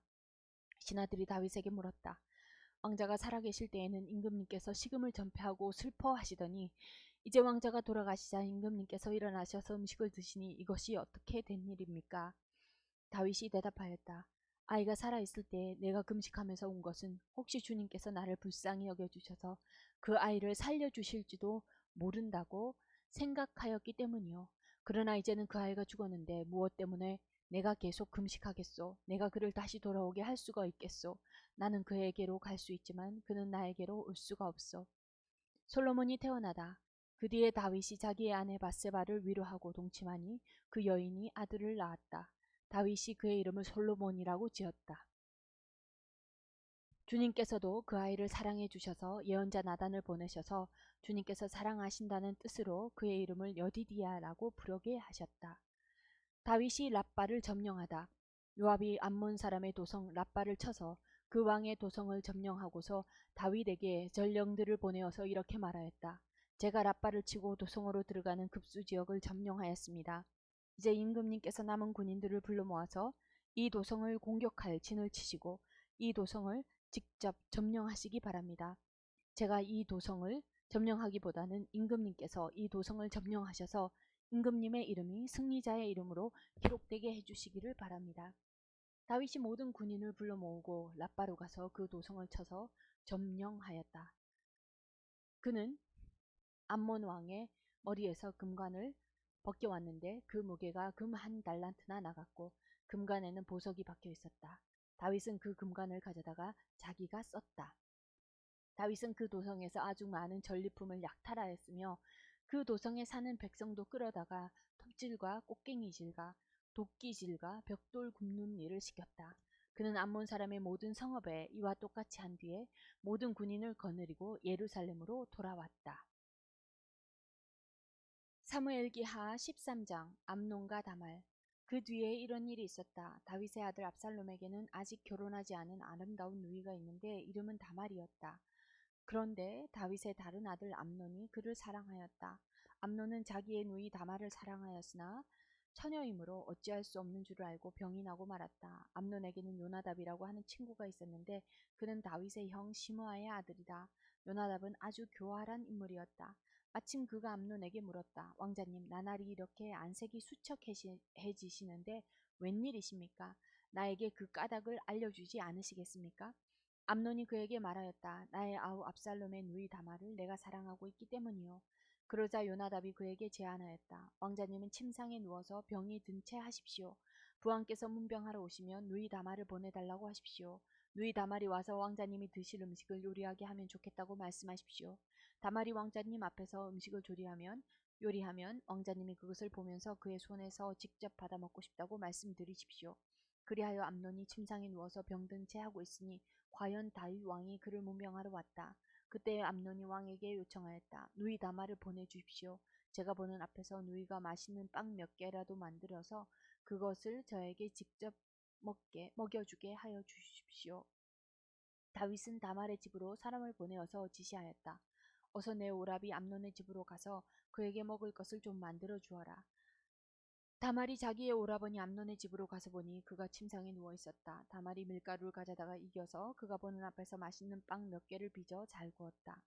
신하들이 다윗에게 물었다. 왕자가 살아계실 때에는 임금님께서 식음을 전폐하고 슬퍼하시더니 이제 왕자가 돌아가시자 임금님께서 일어나셔서 음식을 드시니 이것이 어떻게 된 일입니까? 다윗이 대답하였다. 아이가 살아있을 때 내가 금식하면서 온 것은 혹시 주님께서 나를 불쌍히 여겨주셔서 그 아이를 살려주실지도 모른다고 생각하였기 때문이요. 그러나 이제는 그 아이가 죽었는데 무엇 때문에 내가 계속 금식하겠소? 내가 그를 다시 돌아오게 할 수가 있겠소? 나는 그에게로 갈 수 있지만 그는 나에게로 올 수가 없소. 솔로몬이 태어나다. 그 뒤에 다윗이 자기의 아내 바세바를 위로하고 동침하니 그 여인이 아들을 낳았다. 다윗이 그의 이름을 솔로몬이라고 지었다. 주님께서도 그 아이를 사랑해 주셔서 예언자 나단을 보내셔서 주님께서 사랑하신다는 뜻으로 그의 이름을 여디디야라고 부르게 하셨다. 다윗이 랍바를 점령하다. 요압이 암몬 사람의 도성 랍바를 쳐서 그 왕의 도성을 점령하고서 다윗에게 전령들을 보내어서 이렇게 말하였다. 제가 랍바를 치고 도성으로 들어가는 급수 지역을 점령하였습니다. 이제 임금님께서 남은 군인들을 불러 모아서 이 도성을 공격할 진을 치시고 이 도성을 직접 점령하시기 바랍니다. 제가 이 도성을 점령하기보다는 임금님께서 이 도성을 점령하셔서 임금님의 이름이 승리자의 이름으로 기록되게 해주시기를 바랍니다. 다윗이 모든 군인을 불러 모으고 랍바로 가서 그 도성을 쳐서 점령하였다. 그는 암몬 왕의 머리에서 금관을 벗겨왔는데 그 무게가 금 한 달란트나 나갔고 금관에는 보석이 박혀 있었다. 다윗은 그 금관을 가져다가 자기가 썼다. 다윗은 그 도성에서 아주 많은 전리품을 약탈하였으며 그 도성에 사는 백성도 끌어다가 톱질과 꽃갱이질과 도끼질과 벽돌 굽는 일을 시켰다. 그는 암몬 사람의 모든 성읍에 이와 똑같이 한 뒤에 모든 군인을 거느리고 예루살렘으로 돌아왔다. 사무엘기하 13장 암논과 다말. 그 뒤에 이런 일이 있었다. 다윗의 아들 압살롬에게는 아직 결혼하지 않은 아름다운 누이가 있는데 이름은 다말이었다. 그런데 다윗의 다른 아들 암논이 그를 사랑하였다. 암논은 자기의 누이 다말을 사랑하였으나 처녀이므로 어찌할 수 없는 줄을 알고 병이 나고 말았다. 암논에게는 요나답이라고 하는 친구가 있었는데 그는 다윗의 형 시므아의 아들이다. 요나답은 아주 교활한 인물이었다. 마침 그가 암논에게 물었다. 왕자님, 나날이 이렇게 안색이 수척해지시는데 웬일이십니까? 나에게 그 까닭을 알려주지 않으시겠습니까? 암논이 그에게 말하였다. 나의 아우 압살롬의 누이 다말을 내가 사랑하고 있기 때문이요. 그러자 요나답이 그에게 제안하였다. 왕자님은 침상에 누워서 병이 든 채 하십시오. 부왕께서 문병하러 오시면 누이 다말을 보내달라고 하십시오. 누이 다말이 와서 왕자님이 드실 음식을 요리하게 하면 좋겠다고 말씀하십시오. 다말이 왕자님 앞에서 음식을 요리하면 왕자님이 그것을 보면서 그의 손에서 직접 받아 먹고 싶다고 말씀드리십시오. 그리하여 암논이 침상에 누워서 병든 채 하고 있으니 과연 다윗 왕이 그를 문병하러 왔다. 그때 암논이 왕에게 요청하였다. 누이 다말을 보내주십시오. 제가 보는 앞에서 누이가 맛있는 빵 몇 개라도 만들어서 그것을 저에게 직접 먹여주게 하여 주십시오. 다윗은 다말의 집으로 사람을 보내어서 지시하였다. 어서 내 오라비 암논의 집으로 가서 그에게 먹을 것을 좀 만들어 주어라. 다말이 자기의 오라버니 암논의 집으로 가서 보니 그가 침상에 누워 있었다. 다말이 밀가루를 가져다가 이겨서 그가 보는 앞에서 맛있는 빵 몇 개를 빚어 잘 구웠다.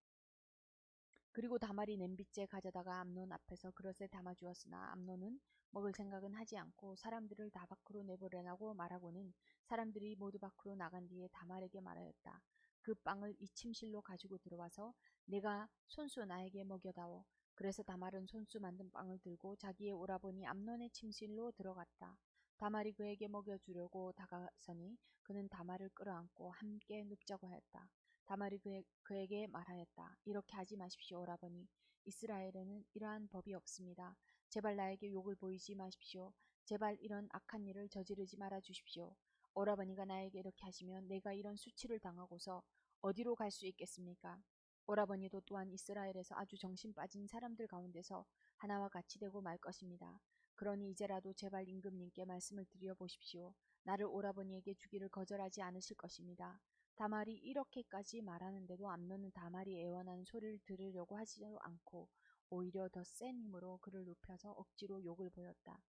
그리고 다말이 냄비째 가져다가 암논 앞에서 그릇에 담아 주었으나 암논은 먹을 생각은 하지 않고 사람들을 다 밖으로 내보내라고 말하고는 사람들이 모두 밖으로 나간 뒤에 다말에게 말하였다. 그 빵을 이 침실로 가지고 들어와서 내가 손수 나에게 먹여다오. 그래서 다말은 손수 만든 빵을 들고 자기의 오라버니 암논의 침실로 들어갔다. 다말이 그에게 먹여주려고 다가서니 그는 다말을 끌어안고 함께 눕자고 하였다. 다말이 그에게 말하였다. 이렇게 하지 마십시오, 오라버니. 이스라엘에는 이러한 법이 없습니다. 제발 나에게 욕을 보이지 마십시오. 제발 이런 악한 일을 저지르지 말아 주십시오. 오라버니가 나에게 이렇게 하시면 내가 이런 수치를 당하고서 어디로 갈 수 있겠습니까? 오라버니도 또한 이스라엘에서 아주 정신 빠진 사람들 가운데서 하나와 같이 되고 말 것입니다. 그러니 이제라도 제발 임금님께 말씀을 드려 보십시오. 나를 오라버니에게 주기를 거절하지 않으실 것입니다. 다말이 이렇게까지 말하는데도 암논은 다말이 애원하는 소리를 들으려고 하지도 않고 오히려 더 센 힘으로 그를 눕혀서 억지로 욕을 보였다.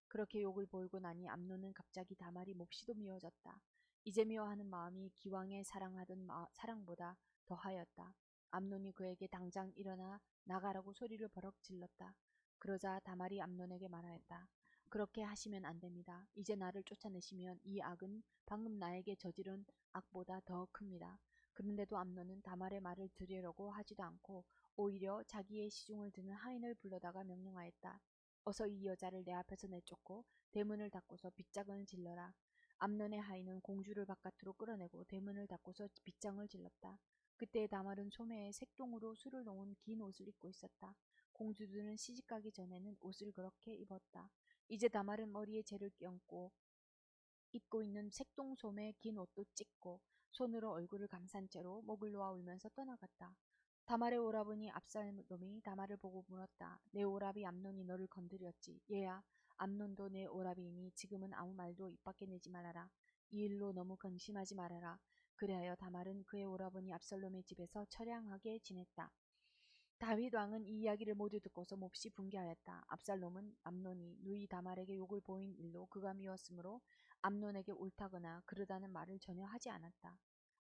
그렇게 욕을 보이고 나니 암논은 갑자기 다말이 몹시도 미워졌다. 이제 미워하는 마음이 기왕에 사랑하던 사랑보다 더하였다. 암논이 그에게 당장 일어나 나가라고 소리를 버럭 질렀다. 그러자 다말이 암논에게 말하였다. 그렇게 하시면 안 됩니다. 이제 나를 쫓아내시면 이 악은 방금 나에게 저지른 악보다 더 큽니다. 그런데도 암논은 다말의 말을 들으려고 하지도 않고 오히려 자기의 시중을 드는 하인을 불러다가 명령하였다. 어서 이 여자를 내 앞에서 내쫓고 대문을 닫고서 빗장을 질러라. 암논의 하인은 공주를 바깥으로 끌어내고 대문을 닫고서 빗장을 질렀다. 그때 다말은 소매에 색동으로 술을 놓은 긴 옷을 입고 있었다. 공주들은 시집가기 전에는 옷을 그렇게 입었다. 이제 다말은 머리에 재를 껴안고 입고 있는 색동 소매 긴 옷도 찢고 손으로 얼굴을 감싼 채로 목을 놓아 울면서 떠나갔다. 다말의 오라버니 압살롬이 다말을 보고 물었다. 내 오라비 암논이 너를 건드렸지. 얘야, 암논도 내 오라비이니 지금은 아무 말도 입 밖에 내지 말아라. 이 일로 너무 근심하지 말아라. 그리하여 다말은 그의 오라버니 압살롬의 집에서 처량하게 지냈다. 다윗 왕은 이 이야기를 모두 듣고서 몹시 분개하였다. 압살롬은 암논이 누이 다말에게 욕을 보인 일로 그가 미웠으므로 암논에게 옳다거나 그르다는 말을 전혀 하지 않았다.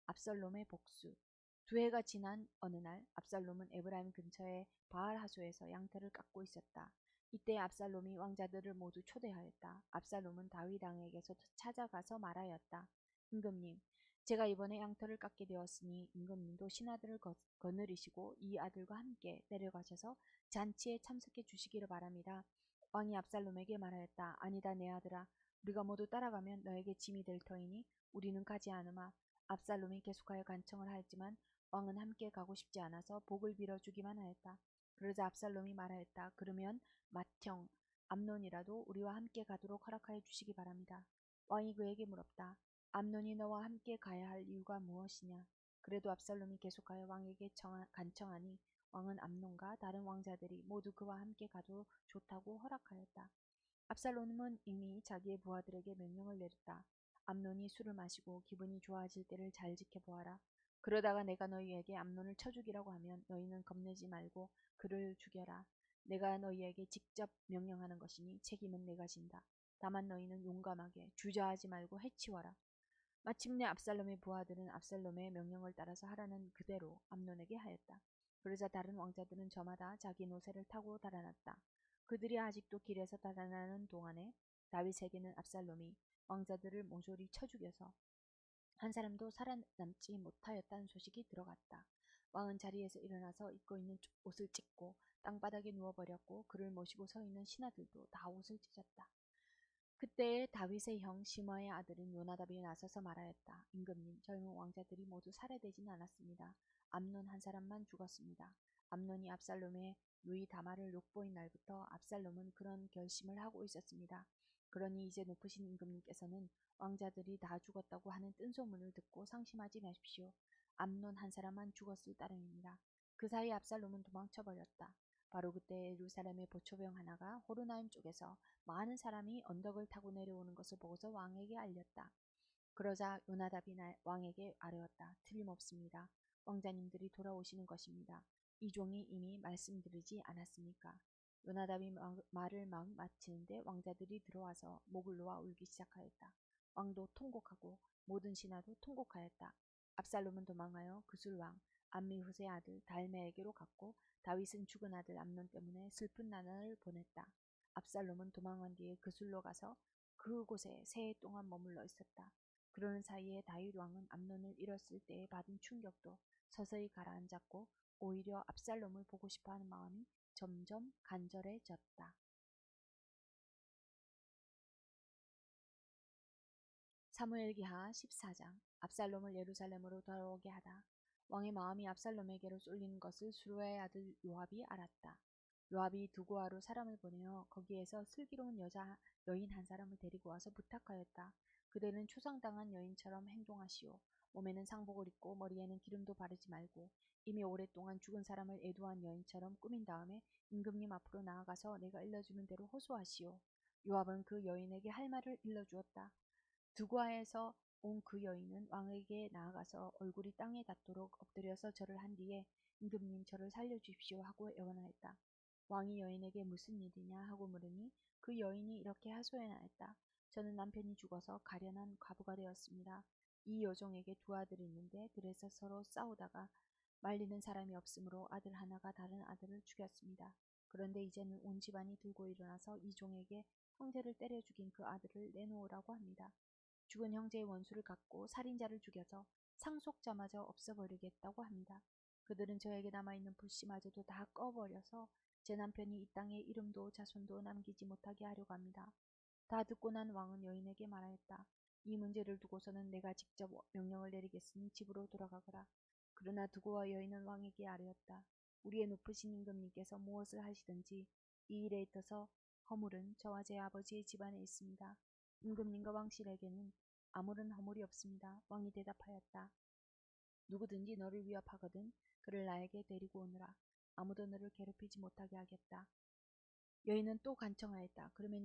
압살롬의 복수. 2해가 지난 어느 날 압살롬은 에브라임 근처의 바알 하소에서 양털을 깎고 있었다. 이때 압살롬이 왕자들을 모두 초대하였다. 압살롬은 다윗 왕에게서 찾아가서 말하였다. 임금님, 제가 이번에 양털을 깎게 되었으니 임금님도 신하들을 거느리시고 이 아들과 함께 내려가셔서 잔치에 참석해 주시기를 바랍니다. 왕이 압살롬에게 말하였다. 아니다 내 아들아, 우리가 모두 따라가면 너에게 짐이 될 터이니 우리는 가지 않으마. 압살롬이 계속하여 간청을 하였지만 왕은 함께 가고 싶지 않아서 복을 빌어주기만 하였다. 그러자 압살롬이 말하였다. 그러면 맏형 암논이라도 우리와 함께 가도록 허락하여 주시기 바랍니다. 왕이 그에게 물었다. 암논이 너와 함께 가야 할 이유가 무엇이냐? 그래도 압살롬이 계속하여 왕에게 간청하니 왕은 암논과 다른 왕자들이 모두 그와 함께 가도 좋다고 허락하였다. 압살롬은 이미 자기의 부하들에게 명령을 내렸다. 암논이 술을 마시고 기분이 좋아질 때를 잘 지켜보아라. 그러다가 내가 너희에게 암논을 쳐 죽이라고 하면 너희는 겁내지 말고 그를 죽여라. 내가 너희에게 직접 명령하는 것이니 책임은 내가 진다. 다만 너희는 용감하게 주저하지 말고 해치워라. 마침내 압살롬의 부하들은 압살롬의 명령을 따라서 하라는 그대로 암논에게 하였다. 그러자 다른 왕자들은 저마다 자기 노새를 타고 달아났다. 그들이 아직도 길에서 달아나는 동안에 다윗에게는 압살롬이 왕자들을 모조리 쳐 죽여서 한 사람도 살아남지 못하였다는 소식이 들어갔다. 왕은 자리에서 일어나서 입고 있는 옷을 찢고 땅바닥에 누워버렸고 그를 모시고 서 있는 신하들도 다 옷을 찢었다. 그때 다윗의 형 시므아의 아들인 요나답이 나서서 말하였다. 임금님, 젊은 왕자들이 모두 살해되지는 않았습니다. 암논 한 사람만 죽었습니다. 암논이 압살롬의 누이 다말을 욕보인 날부터 압살롬은 그런 결심을 하고 있었습니다. 그러니 이제 높으신 임금님께서는 왕자들이 다 죽었다고 하는 뜬소문을 듣고 상심하지 마십시오. 암논 한 사람만 죽었을 따름입니다. 그 사이 압살롬은 도망쳐버렸다. 바로 그때 예루살렘의 보초병 하나가 호르나임 쪽에서 많은 사람이 언덕을 타고 내려오는 것을 보고서 왕에게 알렸다. 그러자 요나답이 왕에게 아뢰었다. 틀림없습니다. 왕자님들이 돌아오시는 것입니다. 이 종이 이미 말씀드리지 않았습니까? 요나답이 말을 막 마치는데 왕자들이 들어와서 목을 놓아 울기 시작하였다. 왕도 통곡하고 모든 신하도 통곡하였다. 압살롬은 도망하여 그술왕 암미후스의 아들 달메에게로 갔고 다윗은 죽은 아들 암논 때문에 슬픈 나날을 보냈다. 압살롬은 도망한 뒤에 그술로 가서 그곳에 3해 동안 머물러 있었다. 그러는 사이에 다윗 왕은 암논을 잃었을 때에 받은 충격도 서서히 가라앉았고 오히려 압살롬을 보고 싶어하는 마음이 점점 간절해졌다. 사무엘기하 14장. 압살롬을 예루살렘으로 돌아오게 하다. 왕의 마음이 압살롬에게로 쏠리는 것을 수루의 아들 요압이 알았다. 요압이 두고아로 사람을 보내어 거기에서 슬기로운 여인 한 사람을 데리고 와서 부탁하였다. 그대는 추상당한 여인처럼 행동하시오. 몸에는 상복을 입고 머리에는 기름도 바르지 말고 이미 오랫동안 죽은 사람을 애도한 여인처럼 꾸민 다음에 임금님 앞으로 나아가서 내가 일러주는 대로 호소하시오. 요압은 그 여인에게 할 말을 일러주었다. 두과에서 온 그 여인은 왕에게 나아가서 얼굴이 땅에 닿도록 엎드려서 절을 한 뒤에 임금님 저를 살려주십시오 하고 애원하였다. 왕이 여인에게 무슨 일이냐 하고 물으니 그 여인이 이렇게 하소연하였다. 저는 남편이 죽어서 가련한 과부가 되었습니다. 이 여종에게 2아들이 있는데 들에서 서로 싸우다가 말리는 사람이 없으므로 아들 하나가 다른 아들을 죽였습니다. 그런데 이제는 온 집안이 들고 일어나서 이 종에게 형제를 때려 죽인 그 아들을 내놓으라고 합니다. 죽은 형제의 원수를 갚고 살인자를 죽여서 상속자마저 없애버리겠다고 합니다. 그들은 저에게 남아있는 불씨마저도 다 꺼버려서 제 남편이 이 땅에 이름도 자손도 남기지 못하게 하려고 합니다. 다 듣고 난 왕은 여인에게 말하였다. 이 문제를 두고서는 내가 직접 명령을 내리겠으니 집으로 돌아가거라. 그러나 두고와 여인은 왕에게 아뢰었다. 우리의 높으신 임금님께서 무엇을 하시든지 이 일에 있어서 허물은 저와 제 아버지의 집안에 있습니다. 임금님과 왕실에게는 아무런 허물이 없습니다. 왕이 대답하였다. 누구든지 너를 위협하거든 그를 나에게 데리고 오너라. 아무도 너를 괴롭히지 못하게 하겠다. 여인은 또 간청하였다. 그러면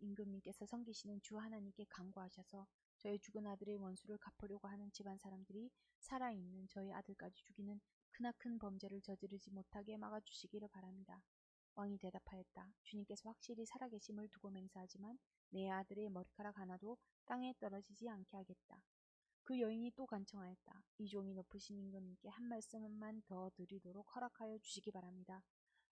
임금님께서 섬기시는 주 하나님께 간구하셔서 저희 죽은 아들의 원수를 갚으려고 하는 집안 사람들이 살아있는 저희 아들까지 죽이는 크나큰 범죄를 저지르지 못하게 막아주시기를 바랍니다. 왕이 대답하였다. 주님께서 확실히 살아계심을 두고 맹세하지만 내 아들의 머리카락 하나도 땅에 떨어지지 않게 하겠다. 그 여인이 또 간청하였다. 이 종이 높으신 임금님께 한 말씀만 더 드리도록 허락하여 주시기 바랍니다.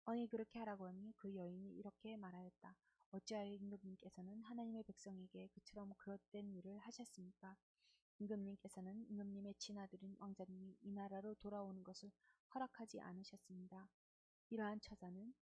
왕이 그렇게 하라고 하니 그 여인이 이렇게 말하였다. 어찌하여 임금님께서는 하나님의 백성에게 그처럼 그릇된 일을 하셨습니까? 임금님께서는 임금님의 친아들인 왕자님이 이 나라로 돌아오는 것을 허락하지 않으셨습니다. 이러한 처사는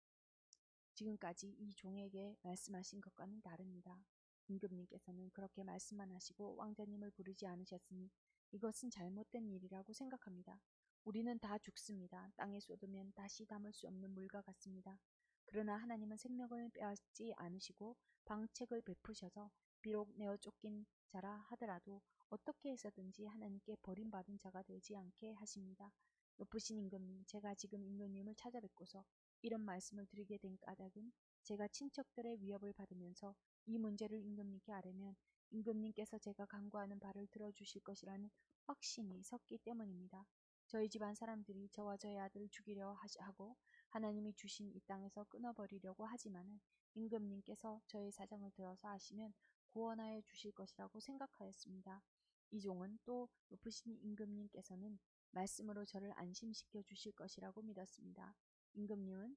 지금까지 이 종에게 말씀하신 것과는 다릅니다. 임금님께서는 그렇게 말씀만 하시고 왕자님을 부르지 않으셨으니 이것은 잘못된 일이라고 생각합니다. 우리는 다 죽습니다. 땅에 쏟으면 다시 담을 수 없는 물과 같습니다. 그러나 하나님은 생명을 빼앗지 않으시고 방책을 베푸셔서 비록 내어 쫓긴 자라 하더라도 어떻게 해서든지 하나님께 버림받은 자가 되지 않게 하십니다. 높으신 임금님, 제가 지금 임금님을 찾아뵙고서 이런 말씀을 드리게 된 까닭은 제가 친척들의 위협을 받으면서 이 문제를 임금님께 아뢰면 임금님께서 제가 간구하는 바를 들어주실 것이라는 확신이 섰기 때문입니다. 저희 집안 사람들이 저와 저희 아들을 죽이려 하고 하나님이 주신 이 땅에서 끊어버리려고 하지만은 임금님께서 저희 사정을 들어서 아시면 구원하여 주실 것이라고 생각하였습니다. 이 종은 또 높으신 임금님께서는 말씀으로 저를 안심시켜 주실 것이라고 믿었습니다. 임금님은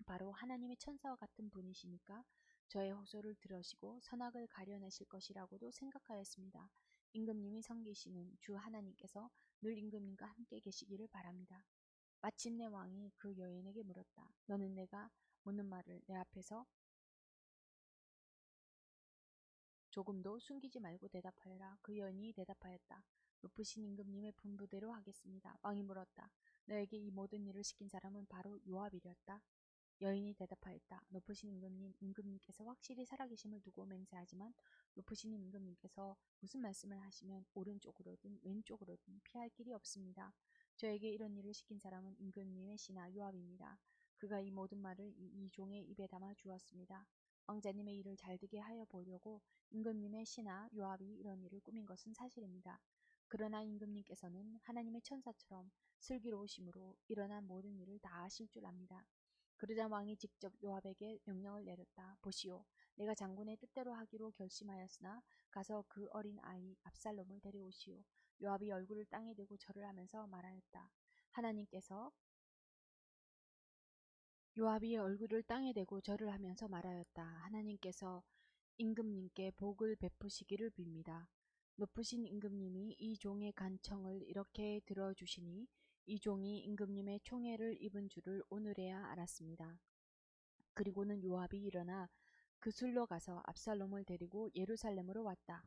바로 하나님의 천사와 같은 분이시니까 저의 호소를 들으시고 선악을 가려내실 것이라고도 생각하였습니다. 임금님이 섬기시는 주 하나님께서 늘 임금님과 함께 계시기를 바랍니다. 마침내 왕이 그 여인에게 물었다. 너는 내가 묻는 말을 내 앞에서 조금도 숨기지 말고 대답하여라. 그 여인이 대답하였다. 높으신 임금님의 분부대로 하겠습니다. 왕이 물었다. 너에게 이 모든 일을 시킨 사람은 바로 요압이렸다. 여인이 대답하였다. 높으신 임금님께서 확실히 살아계심을 두고 맹세하지만 높으신 임금님께서 무슨 말씀을 하시면 오른쪽으로든 왼쪽으로든 피할 길이 없습니다. 저에게 이런 일을 시킨 사람은 임금님의 신하 요압입니다. 그가 이 모든 말을 이 종의 입에 담아 주었습니다. 왕자님의 일을 잘되게 하여 보려고 임금님의 신하 요압이 이런 일을 꾸민 것은 사실입니다. 그러나 임금님께서는 하나님의 천사처럼 슬기로우심으로 일어난 모든 일을 다 아실 줄 압니다. 그러자 왕이 직접 요압에게 명령을 내렸다. 보시오, 내가 장군의 뜻대로 하기로 결심하였으나 가서 그 어린 아이 압살롬을 데려오시오. 요압이 얼굴을 땅에 대고 절을 하면서 말하였다. 요압이 얼굴을 땅에 대고 절을 하면서 말하였다. 하나님께서 임금님께 복을 베푸시기를 빕니다. 높으신 임금님이 이 종의 간청을 이렇게 들어주시니 이 종이 임금님의 총애를 입은 줄을 오늘에야 알았습니다. 그리고는 요압이 일어나 그술로 가서 압살롬을 데리고 예루살렘으로 왔다.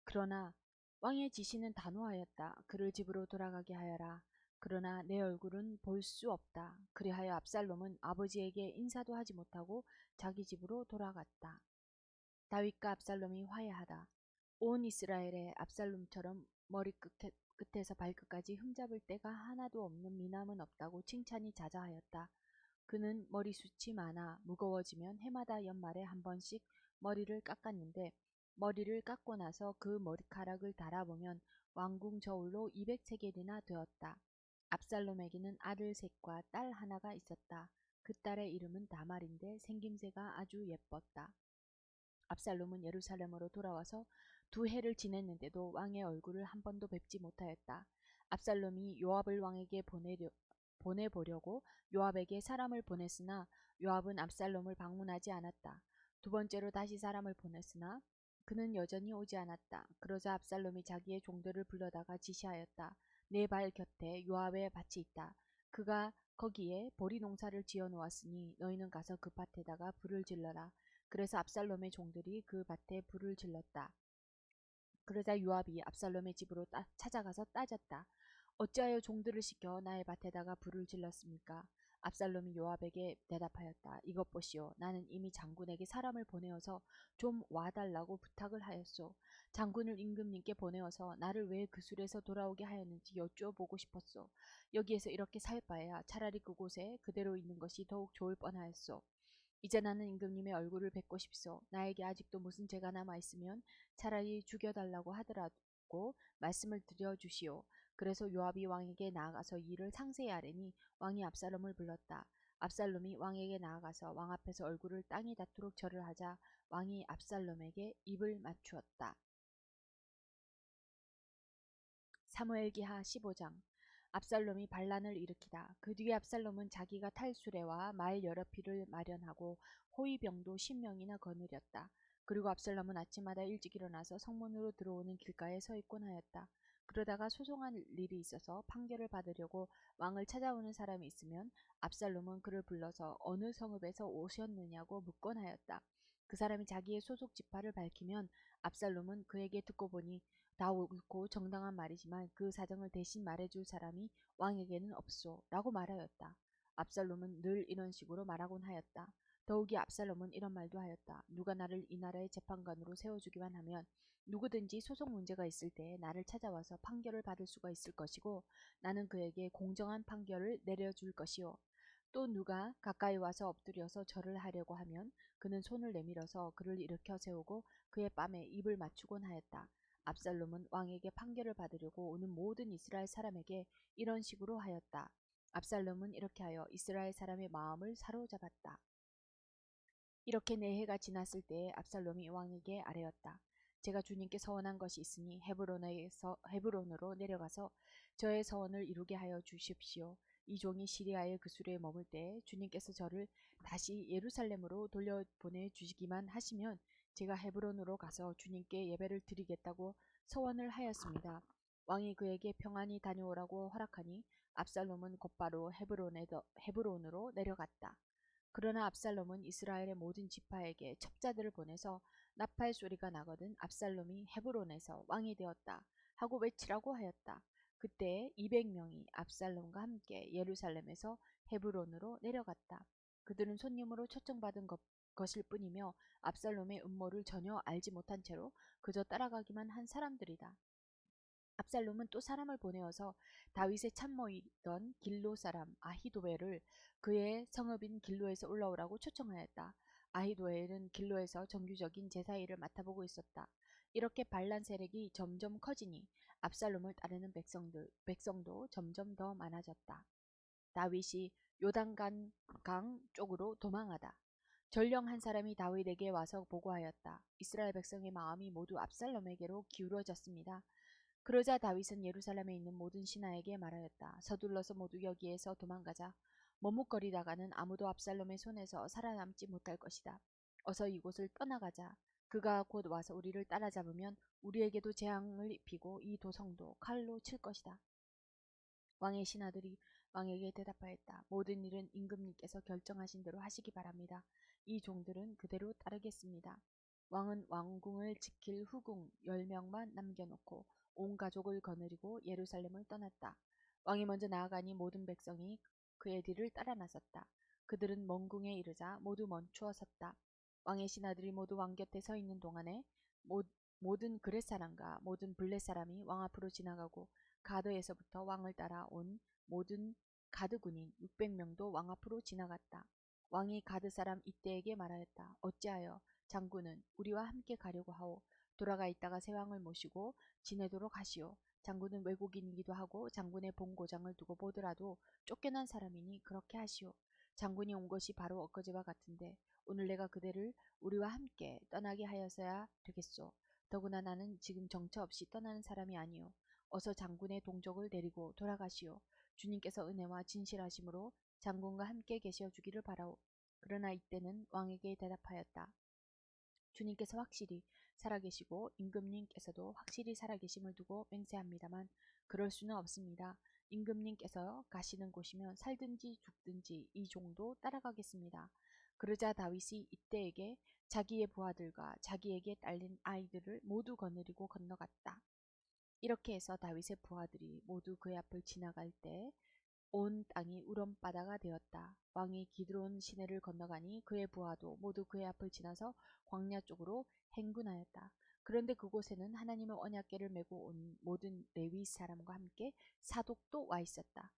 그러나 왕의 지시는 단호하였다. 그를 집으로 돌아가게 하여라. 그러나 내 얼굴은 볼 수 없다. 그리하여 압살롬은 아버지에게 인사도 하지 못하고 자기 집으로 돌아갔다. 다윗과 압살롬이 화해하다. 온 이스라엘에 압살롬처럼 끝에서 발끝까지 흠잡을 데가 하나도 없는 미남은 없다고 칭찬이 자자하였다. 그는 머리숱이 많아 무거워지면 해마다 연말에 한 번씩 머리를 깎았는데 머리를 깎고 나서 그 머리카락을 달아보면 왕궁 저울로 200세겔이나 되었다. 압살롬에게는 아들 셋과 딸 하나가 있었다. 그 딸의 이름은 다말인데 생김새가 아주 예뻤다. 압살롬은 예루살렘으로 돌아와서 2해를 지냈는데도 왕의 얼굴을 한 번도 뵙지 못하였다. 압살롬이 요압을 왕에게 보내보려고 요압에게 사람을 보냈으나 요압은 압살롬을 방문하지 않았다. 2번째로 다시 사람을 보냈으나 그는 여전히 오지 않았다. 그러자 압살롬이 자기의 종들을 불러다가 지시하였다. 내 발 곁에 요압의 밭이 있다. 그가 거기에 보리 농사를 지어 놓았으니 너희는 가서 그 밭에다가 불을 질러라. 그래서 압살롬의 종들이 그 밭에 불을 질렀다. 그러자 요압이 압살롬의 집으로 찾아가서 따졌다. 어찌하여 종들을 시켜 나의 밭에다가 불을 질렀습니까? 압살롬이 요압에게 대답하였다. 이것 보시오. 나는 이미 장군에게 사람을 보내어서 좀 와달라고 부탁을 하였소. 장군을 임금님께 보내어서 나를 왜 그 술에서 돌아오게 하였는지 여쭈어보고 싶었소. 여기에서 이렇게 살 바에야 차라리 그곳에 그대로 있는 것이 더욱 좋을 뻔하였소. 이제 나는 임금님의 얼굴을 뵙고 싶소. 나에게 아직도 무슨 죄가 남아있으면 차라리 죽여달라고 하더라고 말씀을 드려주시오. 그래서 요압이 왕에게 나아가서 이 일을 상세히 아뢰니 왕이 압살롬을 불렀다. 압살롬이 왕에게 나아가서 왕 앞에서 얼굴을 땅에 닿도록 절을 하자 왕이 압살롬에게 입을 맞추었다. 사무엘기하 15장. 압살롬이 반란을 일으키다. 그 뒤에 압살롬은 자기가 탈 수레와 말 여러匹를 마련하고 호위병도 10명이나 거느렸다. 그리고 압살롬은 아침마다 일찍 일어나서 성문으로 들어오는 길가에 서 있곤 하였다. 그러다가 소송할 일이 있어서 판결을 받으려고 왕을 찾아오는 사람이 있으면 압살롬은 그를 불러서 어느 성읍에서 오셨느냐고 묻곤 하였다. 그 사람이 자기의 소속 지파를 밝히면 압살롬은 그에게 듣고 보니 다 옳고 정당한 말이지만 그 사정을 대신 말해줄 사람이 왕에게는 없소 라고 말하였다. 압살롬은 늘 이런 식으로 말하곤 하였다. 더욱이 압살롬은 이런 말도 하였다. 누가 나를 이 나라의 재판관으로 세워주기만 하면 누구든지 소송 문제가 있을 때 나를 찾아와서 판결을 받을 수가 있을 것이고 나는 그에게 공정한 판결을 내려줄 것이요. 또 누가 가까이 와서 엎드려서 절을 하려고 하면 그는 손을 내밀어서 그를 일으켜 세우고 그의 뺨에 입을 맞추곤 하였다. 압살롬은 왕에게 판결을 받으려고 오는 모든 이스라엘 사람에게 이런 식으로 하였다. 압살롬은 이렇게 하여 이스라엘 사람의 마음을 사로잡았다. 이렇게 4해가 지났을 때에 압살롬이 왕에게 아뢰었다. 제가 주님께 서원한 것이 있으니 헤브론으로 내려가서 저의 서원을 이루게 하여 주십시오. 이 종이 시리아의 그 수레에 머물 때에 주님께서 저를 다시 예루살렘으로 돌려보내 주시기만 하시면 제가 헤브론으로 가서 주님께 예배를 드리겠다고 서원을 하였습니다. 왕이 그에게 평안히 다녀오라고 허락하니 압살롬은 곧바로 헤브론으로 내려갔다. 그러나 압살롬은 이스라엘의 모든 지파에게 첩자들을 보내서 나팔 소리가 나거든 압살롬이 헤브론에서 왕이 되었다 하고 외치라고 하였다. 그때 200명이 압살롬과 함께 예루살렘에서 헤브론으로 내려갔다. 그들은 손님으로 초청받은 것일 뿐이며 압살롬의 음모를 전혀 알지 못한 채로 그저 따라가기만 한 사람들이다. 압살롬은 또 사람을 보내어서 다윗의 참모이던 길로 사람 아히도엘을 그의 성읍인 길로에서 올라오라고 초청하였다. 아히도엘은 길로에서 정규적인 제사 일을 맡아보고 있었다. 이렇게 반란 세력이 점점 커지니 압살롬을 따르는 백성도 점점 더 많아졌다. 다윗이 요단강 쪽으로 도망하다. 전령 한 사람이 다윗에게 와서 보고하였다. 이스라엘 백성의 마음이 모두 압살롬에게로 기울어졌습니다. 그러자 다윗은 예루살렘에 있는 모든 신하에게 말하였다. 서둘러서 모두 여기에서 도망가자. 머뭇거리다가는 아무도 압살롬의 손에서 살아남지 못할 것이다. 어서 이곳을 떠나가자. 그가 곧 와서 우리를 따라잡으면 우리에게도 재앙을 입히고 이 도성도 칼로 칠 것이다. 왕의 신하들이 왕에게 대답하였다. 모든 일은 임금님께서 결정하신 대로 하시기 바랍니다. 이 종들은 그대로 따르겠습니다. 왕은 왕궁을 지킬 후궁 10명만 남겨놓고 온 가족을 거느리고 예루살렘을 떠났다. 왕이 먼저 나아가니 모든 백성이 그의 뒤를 따라 나섰다. 그들은 먼 궁에 이르자 모두 멈추어 섰다. 왕의 신하들이 모두 왕 곁에 서 있는 동안에 모든 그렛 사람과 모든 블렛 사람이 왕 앞으로 지나가고 가드에서부터 왕을 따라 온 모든 가드 군인 600명도 왕 앞으로 지나갔다. 왕이 가드 사람 이때에게 말하였다. 어찌하여 장군은 우리와 함께 가려고 하오. 돌아가 있다가 새 왕을 모시고 지내도록 하시오. 장군은 외국인이기도 하고 장군의 본고장을 두고 보더라도 쫓겨난 사람이니 그렇게 하시오. 장군이 온 것이 바로 엊그제와 같은데 오늘 내가 그대를 우리와 함께 떠나게 하여서야 되겠소. 더구나 나는 지금 정처 없이 떠나는 사람이 아니오. 어서 장군의 동족을 데리고 돌아가시오. 주님께서 은혜와 진실하심으로 장군과 함께 계셔 주기를 바라오. 그러나 이때는 왕에게 대답하였다. 주님께서 확실히 살아계시고 임금님께서도 확실히 살아계심을 두고 맹세합니다만 그럴 수는 없습니다. 임금님께서 가시는 곳이면 살든지 죽든지 이 종도 따라가겠습니다. 그러자 다윗이 이때에게 자기의 부하들과 자기에게 딸린 아이들을 모두 거느리고 건너갔다. 이렇게 해서 다윗의 부하들이 모두 그의 앞을 지나갈 때 온 땅이 우렁바다가 되었다. 왕이 기드론 시내를 건너가니 그의 부하도 모두 그의 앞을 지나서 광야 쪽으로 행군하였다. 그런데 그곳에는 하나님의 언약궤를 메고 온 모든 레위 사람과 함께 사독도 와 있었다.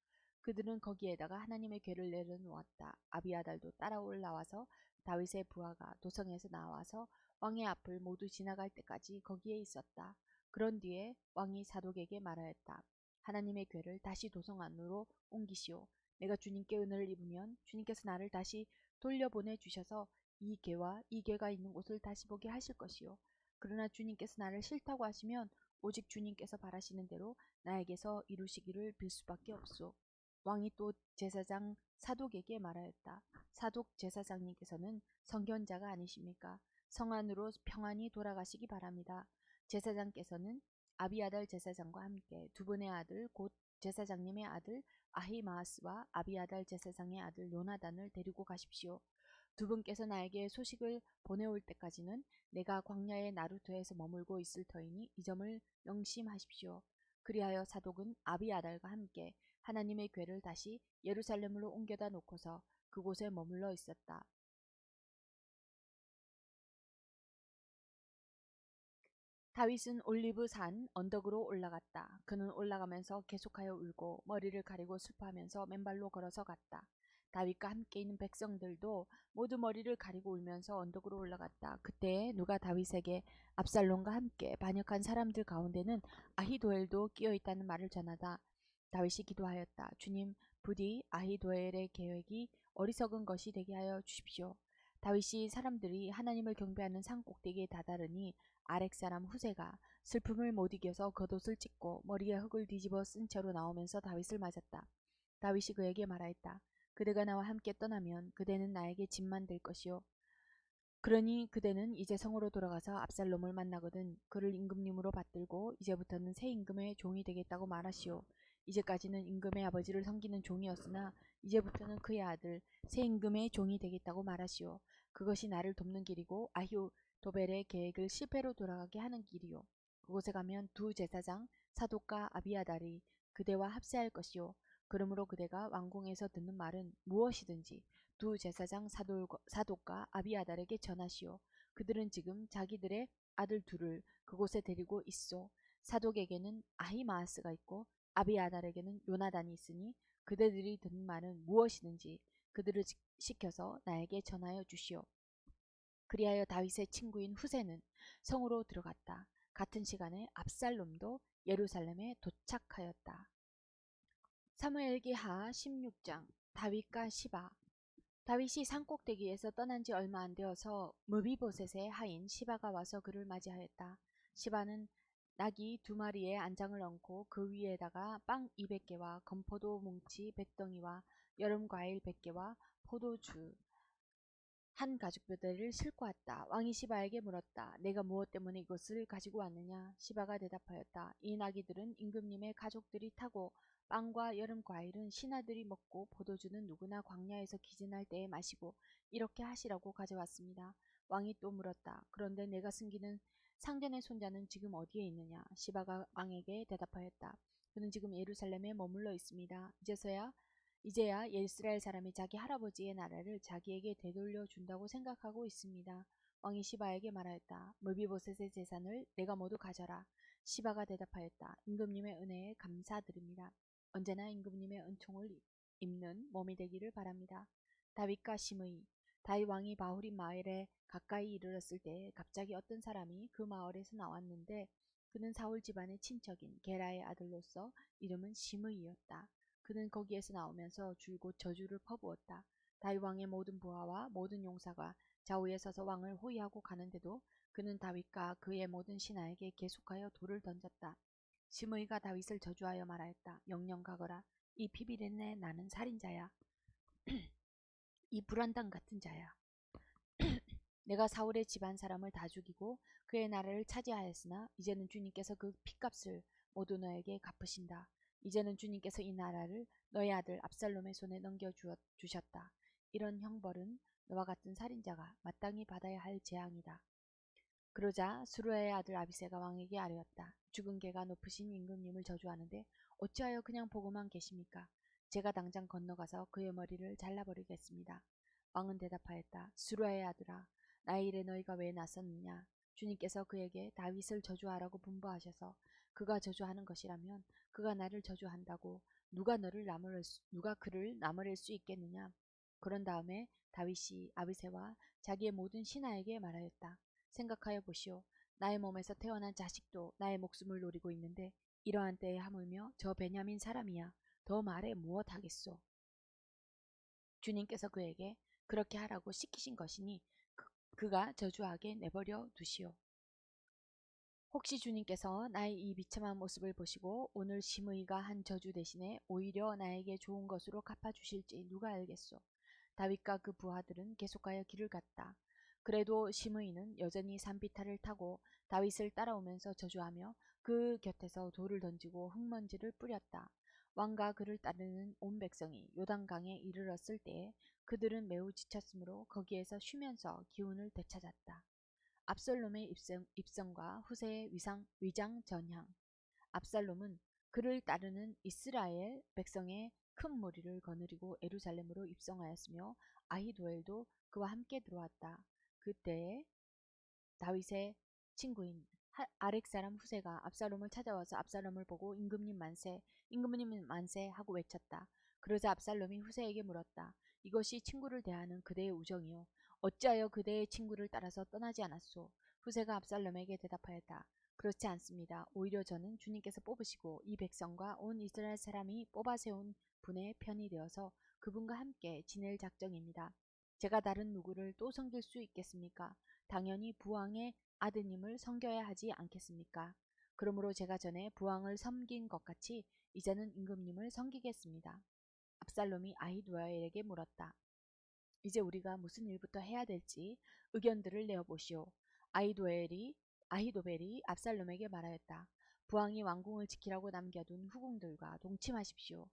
그들은 거기에다가 하나님의 궤를 내려놓았다. 아비아달도 따라 올라와서 다윗의 부하가 도성에서 나와서 왕의 앞을 모두 지나갈 때까지 거기에 있었다. 그런 뒤에 왕이 사독에게 말하였다. 하나님의 궤를 다시 도성 안으로 옮기시오. 내가 주님께 은혜를 입으면 주님께서 나를 다시 돌려보내 주셔서 이 궤와 이 궤가 있는 곳을 다시 보게 하실 것이요. 그러나 주님께서 나를 싫다고 하시면 오직 주님께서 바라시는 대로 나에게서 이루시기를 빌 수밖에 없소. 왕이 또 제사장 사독에게 말하였다. 사독 제사장님께서는 성견자가 아니십니까? 성 안으로 평안히 돌아가시기 바랍니다. 제사장께서는 아비아달 제사장과 함께 두 분의 아들 곧 제사장님의 아들 아히마아스와 아비아달 제사장의 아들 요나단을 데리고 가십시오. 두 분께서 나에게 소식을 보내올 때까지는 내가 광야의 나루터에서 머물고 있을 터이니 이 점을 명심하십시오. 그리하여 사독은 아비아달과 함께 하나님의 궤를 다시 예루살렘으로 옮겨다 놓고서 그곳에 머물러 있었다. 다윗은 올리브 산 언덕으로 올라갔다. 그는 올라가면서 계속하여 울고 머리를 가리고 슬퍼하면서 맨발로 걸어서 갔다. 다윗과 함께 있는 백성들도 모두 머리를 가리고 울면서 언덕으로 올라갔다. 그때 누가 다윗에게 압살롬과 함께 반역한 사람들 가운데는 아히도엘도 끼어 있다는 말을 전하다. 다윗이 기도하였다. 주님, 부디 아히도엘의 계획이 어리석은 것이 되게 하여 주십시오. 다윗이 사람들이 하나님을 경배하는 산 꼭대기에 다다르니 아렉 사람 후세가 슬픔을 못 이겨서 겉옷을 찢고 머리에 흙을 뒤집어 쓴 채로 나오면서 다윗을 맞았다. 다윗이 그에게 말하였다. 그대가 나와 함께 떠나면 그대는 나에게 짐만 될 것이요. 그러니 그대는 이제 성으로 돌아가서 압살롬을 만나거든 그를 임금님으로 받들고 이제부터는 새 임금의 종이 되겠다고 말하시오. 이제까지는 임금의 아버지를 섬기는 종이었으나 이제부터는 그의 아들 새 임금의 종이 되겠다고 말하시오. 그것이 나를 돕는 길이고 아히도벨의 계획을 실패로 돌아가게 하는 길이요. 그곳에 가면 두 제사장 사독과 아비아달이 그대와 합세할 것이요. 그러므로 그대가 왕궁에서 듣는 말은 무엇이든지 두 제사장 사독과 아비아달에게 전하시오. 그들은 지금 자기들의 아들 둘을 그곳에 데리고 있소. 사독에게는 아히마아스가 있고 아비아달에게는 요나단이 있으니 그대들이 듣는 말은 무엇이든지 그들을 시켜서 나에게 전하여 주시오. 그리하여 다윗의 친구인 후세는 성으로 들어갔다. 같은 시간에 압살롬도 예루살렘에 도착하였다. 사무엘기하 16장. 다윗과 시바. 다윗이 산꼭대기에서 떠난 지 얼마 안 되어서 무비보셋의 하인 시바가 와서 그를 맞이하였다. 시바는 낙이 2마리의 안장을 얹고 그 위에다가 빵 200개와 건포도 뭉치 100덩이와 여름과일 100개와 포도주 한 가죽뼈대를 싣고 왔다. 왕이 시바에게 물었다. 내가 무엇 때문에 이것을 가지고 왔느냐? 시바가 대답하였다. 이 나귀들은 임금님의 가족들이 타고 빵과 여름 과일은 신하들이 먹고 포도주는 누구나 광야에서 기진할 때에 마시고 이렇게 하시라고 가져왔습니다. 왕이 또 물었다. 그런데 내가 숨기는 상전의 손자는 지금 어디에 있느냐? 시바가 왕에게 대답하였다. 그는 지금 예루살렘에 머물러 있습니다. 이제야 이스라엘 사람이 자기 할아버지의 나라를 자기에게 되돌려 준다고 생각하고 있습니다. 왕이 시바에게 말하였다. 무비보셋의 재산을 내가 모두 가져라. 시바가 대답하였다. 임금님의 은혜에 감사드립니다. 언제나 임금님의 은총을 입는 몸이 되기를 바랍니다. 다윗과 시므이. 다윗 왕이 바후림 마을에 가까이 이르렀을 때 갑자기 어떤 사람이 그 마을에서 나왔는데 그는 사울 집안의 친척인 게라의 아들로서 이름은 시므이였다. 그는 거기에서 나오면서 줄곧 저주를 퍼부었다. 다윗 왕의 모든 부하와 모든 용사가 좌우에 서서 왕을 호위하고 가는데도 그는 다윗과 그의 모든 신하에게 계속하여 돌을 던졌다. 시므이가 다윗을 저주하여 말하였다. 영영 가거라. 이 피비린내 나는 살인자야. 이 불안당 같은 자야. 내가 사울의 집안 사람을 다 죽이고 그의 나라를 차지하였으나 이제는 주님께서 그 핏값을 모두 너에게 갚으신다. 이제는 주님께서 이 나라를 너의 아들 압살롬의 손에 넘겨주셨다. 이런 형벌은 너와 같은 살인자가 마땅히 받아야 할 재앙이다. 그러자 스루야의 아들 아비새가 왕에게 아뢰었다. 죽은 개가 높으신 임금님을 저주하는데 어찌하여 그냥 보고만 계십니까? 제가 당장 건너가서 그의 머리를 잘라버리겠습니다. 왕은 대답하였다. 스루야의 아들아, 나의 일에 너희가 왜 나섰느냐? 주님께서 그에게 다윗을 저주하라고 분부하셔서 그가 저주하는 것이라면 그가 나를 저주한다고 누가 그를 나무랄 수 있겠느냐? 그런 다음에 다윗이 아비새와 자기의 모든 신하에게 말하였다. 생각하여 보시오. 나의 몸에서 태어난 자식도 나의 목숨을 노리고 있는데 이러한 때에 하물며 저 베냐민 사람이야. 더 말해 무엇하겠소. 주님께서 그에게 그렇게 하라고 시키신 것이니 그가 저주하게 내버려 두시오. 혹시 주님께서 나의 이 비참한 모습을 보시고 오늘 심의가 한 저주 대신에 오히려 나에게 좋은 것으로 갚아주실지 누가 알겠소. 다윗과 그 부하들은 계속하여 길을 갔다. 그래도 심의는 여전히 산비탈을 타고 다윗을 따라오면서 저주하며 그 곁에서 돌을 던지고 흙먼지를 뿌렸다. 왕과 그를 따르는 온 백성이 요단강에 이르렀을 때에 그들은 매우 지쳤으므로 거기에서 쉬면서 기운을 되찾았다. 압살롬의 입성과 후세의 위장 전향. 압살롬은 그를 따르는 이스라엘 백성의 큰 무리를 거느리고 예루살렘으로 입성하였으며 아히도엘도 그와 함께 들어왔다. 그때에 다윗의 친구인 아렉 사람 후세가 압살롬을 찾아와서 압살롬을 보고 임금님 만세 하고 외쳤다. 그러자 압살롬이 후세에게 물었다. 이것이 친구를 대하는 그대의 우정이요. 어찌하여 그대의 친구를 따라서 떠나지 않았소? 후세가 압살롬에게 대답하였다. 그렇지 않습니다. 오히려 저는 주님께서 뽑으시고 이 백성과 온 이스라엘 사람이 뽑아 세운 분의 편이 되어서 그분과 함께 지낼 작정입니다. 제가 다른 누구를 또 섬길 수 있겠습니까? 당연히 부왕의 아드님을 섬겨야 하지 않겠습니까? 그러므로 제가 전에 부왕을 섬긴 것 같이 이제는 임금님을 섬기겠습니다. 압살롬이 아히도엘에게 물었다. 이제 우리가 무슨 일부터 해야 될지 의견들을 내어보시오. 아히도벨이 압살롬에게 말하였다. 부왕이 왕궁을 지키라고 남겨둔 후궁들과 동침하십시오.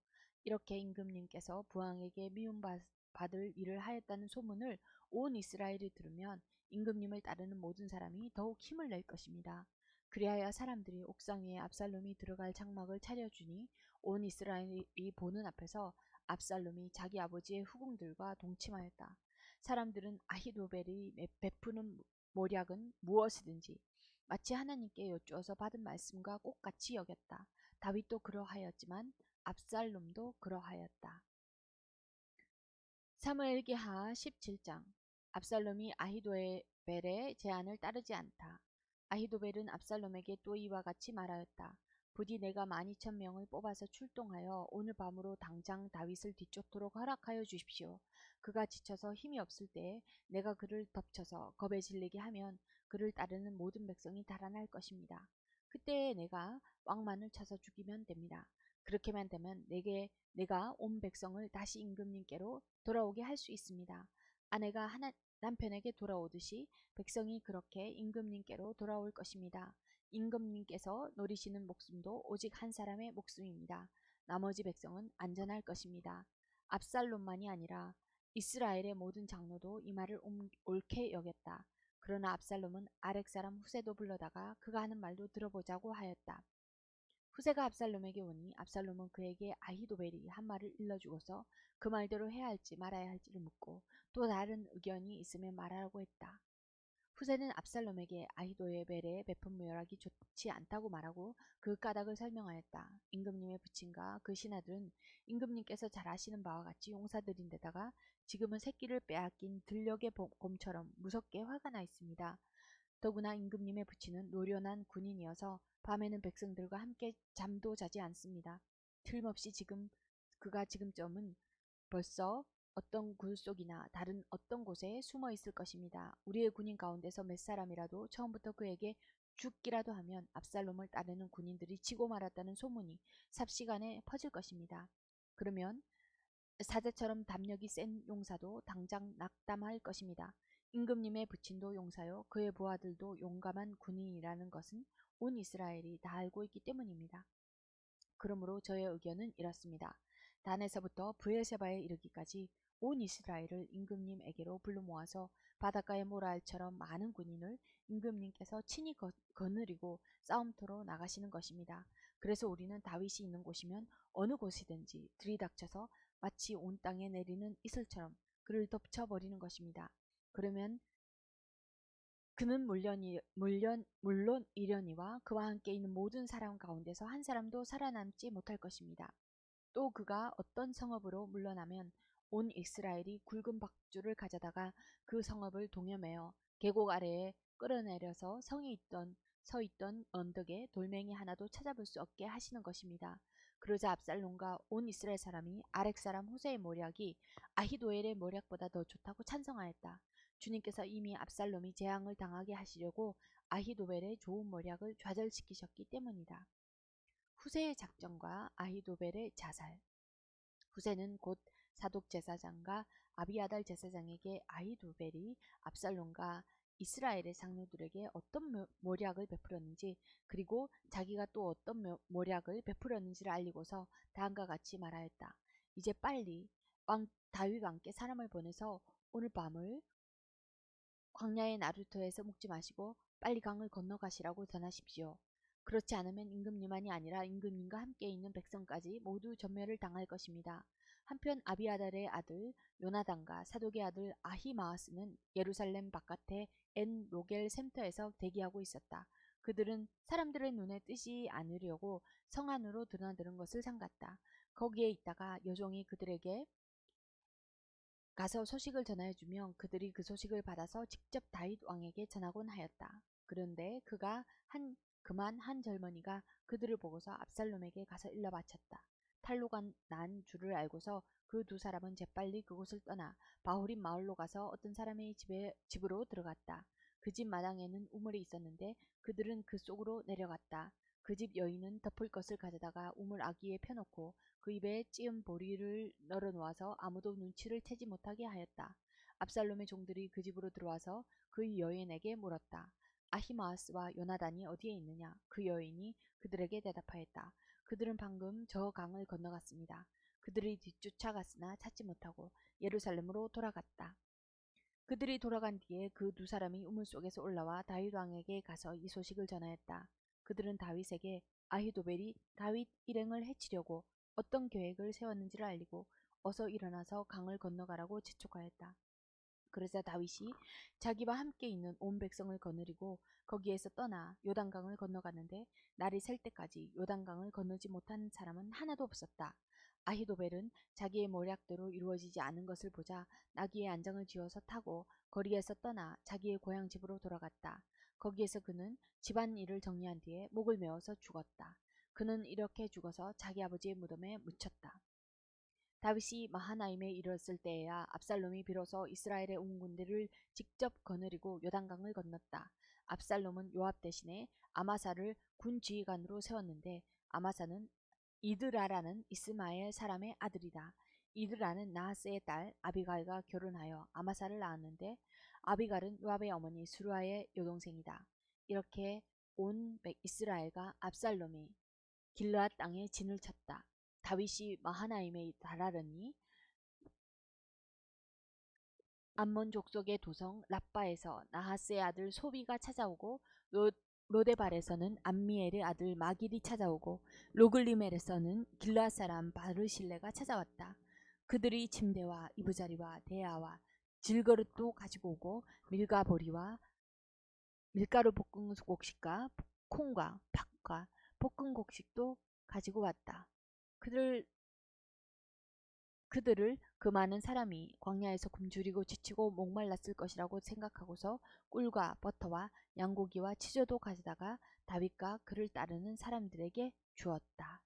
이렇게 임금님께서 부왕에게 미움받을 일을 하였다는 소문을 온 이스라엘이 들으면 임금님을 따르는 모든 사람이 더욱 힘을 낼 것입니다. 그리하여 사람들이 옥상 위에 압살롬이 들어갈 장막을 차려주니 온 이스라엘이 보는 앞에서 압살롬이 자기 아버지의 후궁들과 동침하였다. 사람들은 아히도벨이 베푸는 모략은 무엇이든지 마치 하나님께 여쭈어서 받은 말씀과 똑같이 여겼다. 다윗도 그러하였지만 압살롬도 그러하였다. 사무엘기하 17장. 압살롬이 아히도벨의 제안을 따르지 않다. 아히도벨은 압살롬에게 또 이와 같이 말하였다. 부디 내가 12,000명을 뽑아서 출동하여 오늘 밤으로 당장 다윗을 뒤쫓도록 허락하여 주십시오. 그가 지쳐서 힘이 없을 때에 내가 그를 덮쳐서 겁에 질리게 하면 그를 따르는 모든 백성이 달아날 것입니다. 그때에 내가 왕만을 쳐서 죽이면 됩니다. 그렇게만 되면 내가 온 백성을 다시 임금님께로 돌아오게 할 수 있습니다. 아내가 남편에게 돌아오듯이 백성이 그렇게 임금님께로 돌아올 것입니다. 임금님께서 노리시는 목숨도 오직 한 사람의 목숨입니다. 나머지 백성은 안전할 것입니다. 압살롬만이 아니라 이스라엘의 모든 장로도 이 말을 옳게 여겼다. 그러나 압살롬은 아렉 사람 후세도 불러다가 그가 하는 말도 들어보자고 하였다. 후세가 압살롬에게 오니 압살롬은 그에게 아히도벨이 한 말을 일러주고서 그 말대로 해야 할지 말아야 할지를 묻고 또 다른 의견이 있으면 말하라고 했다. 후세는 압살롬에게 아히도벨의 베푼 묘락이 좋지 않다고 말하고 그 까닭을 설명하였다. 임금님의 부친과 그 신하들은 임금님께서 잘 아시는 바와 같이 용사들인데다가 지금은 새끼를 빼앗긴 들녘의 곰처럼 무섭게 화가 나 있습니다. 더구나 임금님의 부친은 노련한 군인이어서 밤에는 백성들과 함께 잠도 자지 않습니다. 틀림없이 그가 지금쯤은 벌써 어떤 굴 속이나 다른 어떤 곳에 숨어 있을 것입니다. 우리의 군인 가운데서 몇 사람이라도 처음부터 그에게 죽기라도 하면 압살롬을 따르는 군인들이 지고 말았다는 소문이 삽시간에 퍼질 것입니다. 그러면 사자처럼 담력이 센 용사도 당장 낙담할 것입니다. 임금님의 부친도 용사요 그의 부하들도 용감한 군인이라는 것은 온 이스라엘이 다 알고 있기 때문입니다. 그러므로 저의 의견은 이렇습니다. 단에서부터 브엘세바에 이르기까지 온 이스라엘을 임금님에게로 불러 모아서 바닷가의 모라알처럼 많은 군인을 임금님께서 친히 거느리고 싸움터로 나가시는 것입니다. 그래서 우리는 다윗이 있는 곳이면 어느 곳이든지 들이닥쳐서 마치 온 땅에 내리는 이슬처럼 그를 덮쳐버리는 것입니다. 그러면 그는 물론 이련이와 그와 함께 있는 모든 사람 가운데서 한 사람도 살아남지 못할 것입니다. 또 그가 어떤 성읍으로 물러나면 온 이스라엘이 굵은 밧줄을 가져다가 그 성읍을 동여매어 계곡 아래에 끌어내려서 서 있던 언덕에 돌멩이 하나도 찾아볼 수 없게 하시는 것입니다. 그러자 압살롬과 온 이스라엘 사람이 아렉 사람 후세의 모략이 아히도엘의 모략보다 더 좋다고 찬성하였다. 주님께서 이미 압살롬이 재앙을 당하게 하시려고 아히도벨의 좋은 모략을 좌절시키셨기 때문이다. 후세의 작전과 아히도벨의 자살. 후세는 곧 사독 제사장과 아비아달 제사장에게 아히도벨이 압살롬과 이스라엘의 장로들에게 어떤 모략을 베풀었는지 그리고 자기가 또 어떤 모략을 베풀었는지를 알리고서 다음과 같이 말하였다. 이제 빨리 다윗 왕께 사람을 보내서 오늘 밤을 광야의 나루터에서 묵지 마시고 빨리 강을 건너가시라고 전하십시오. 그렇지 않으면 임금님만이 아니라 임금님과 함께 있는 백성까지 모두 전멸을 당할 것입니다. 한편 아비아달의 아들 요나단과 사독의 아들 아히마아스는 예루살렘 바깥의 엔 로겔 센터에서 대기하고 있었다. 그들은 사람들의 눈에 띄지 않으려고 성 안으로 드나드는 것을 삼갔다. 거기에 있다가 여종이 그들에게 가서 소식을 전하여주면 그들이 그 소식을 받아서 직접 다윗 왕에게 전하곤 하였다. 그런데 그만 한 젊은이가 그들을 보고서 압살롬에게 가서 일러 바쳤다. 탈로가 난 줄을 알고서 그 두 사람은 재빨리 그곳을 떠나 바후림 마을로 가서 어떤 사람의 집으로 들어갔다. 그 집 마당에는 우물이 있었는데 그들은 그 속으로 내려갔다. 그 집 여인은 덮을 것을 가져다가 우물 아귀에 펴놓고 그 입에 찌은 보리를 널어놓아서 아무도 눈치를 채지 못하게 하였다. 압살롬의 종들이 그 집으로 들어와서 그 여인에게 물었다. 아히마아스와 요나단이 어디에 있느냐? 그 여인이 그들에게 대답하였다. 그들은 방금 저 강을 건너갔습니다. 그들이 뒤쫓아갔으나 찾지 못하고 예루살렘으로 돌아갔다. 그들이 돌아간 뒤에 그 두 사람이 우물 속에서 올라와 다윗 왕에게 가서 이 소식을 전하였다. 그들은 다윗에게 아히도벨이 다윗 일행을 해치려고 어떤 계획을 세웠는지를 알리고 어서 일어나서 강을 건너가라고 재촉하였다. 그러자 다윗이 자기와 함께 있는 온 백성을 거느리고 거기에서 떠나 요단강을 건너갔는데 날이 셀 때까지 요단강을 건너지 못한 사람은 하나도 없었다. 아히도벨은 자기의 모략대로 이루어지지 않은 것을 보자 나귀에 안장을 지어서 타고 거리에서 떠나 자기의 고향 집으로 돌아갔다. 거기에서 그는 집안 일을 정리한 뒤에 목을 메어서 죽었다. 그는 이렇게 죽어서 자기 아버지의 무덤에 묻혔다. 다윗이 마하나임에 이르렀을 때에야 압살롬이 비로소 이스라엘의 온 군대를 직접 거느리고 요단강을 건넜다. 압살롬은 요압 대신에 아마사를 군 지휘관으로 세웠는데 아마사는 이드라라는 이스마엘 사람의 아들이다. 이드라는 나하스의 딸 아비갈과 결혼하여 아마사를 낳았는데 아비갈은 요압의 어머니 수루아의 여동생이다. 이렇게 온 이스라엘과 압살롬이 길르앗 땅에 진을 쳤다. 다윗이 마하나임에 달하르니 암몬 족속의 도성 라빠에서 나하스의 아들 소비가 찾아오고 로데발에서는 암미엘의 아들 마길이 찾아오고 로글리멜에서는 길르앗 사람 바르실레가 찾아왔다. 그들이 침대와 이부자리와 대야와 질그릇도 가지고 오고 밀가 보리와 밀가루 볶은 곡식과 콩과 팥과 볶은 곡식도 가지고 왔다. 그들을 그 많은 사람이 광야에서 굶주리고 지치고 목말랐을 것이라고 생각하고서 꿀과 버터와 양고기와 치즈도 가져다가 다윗과 그를 따르는 사람들에게 주었다.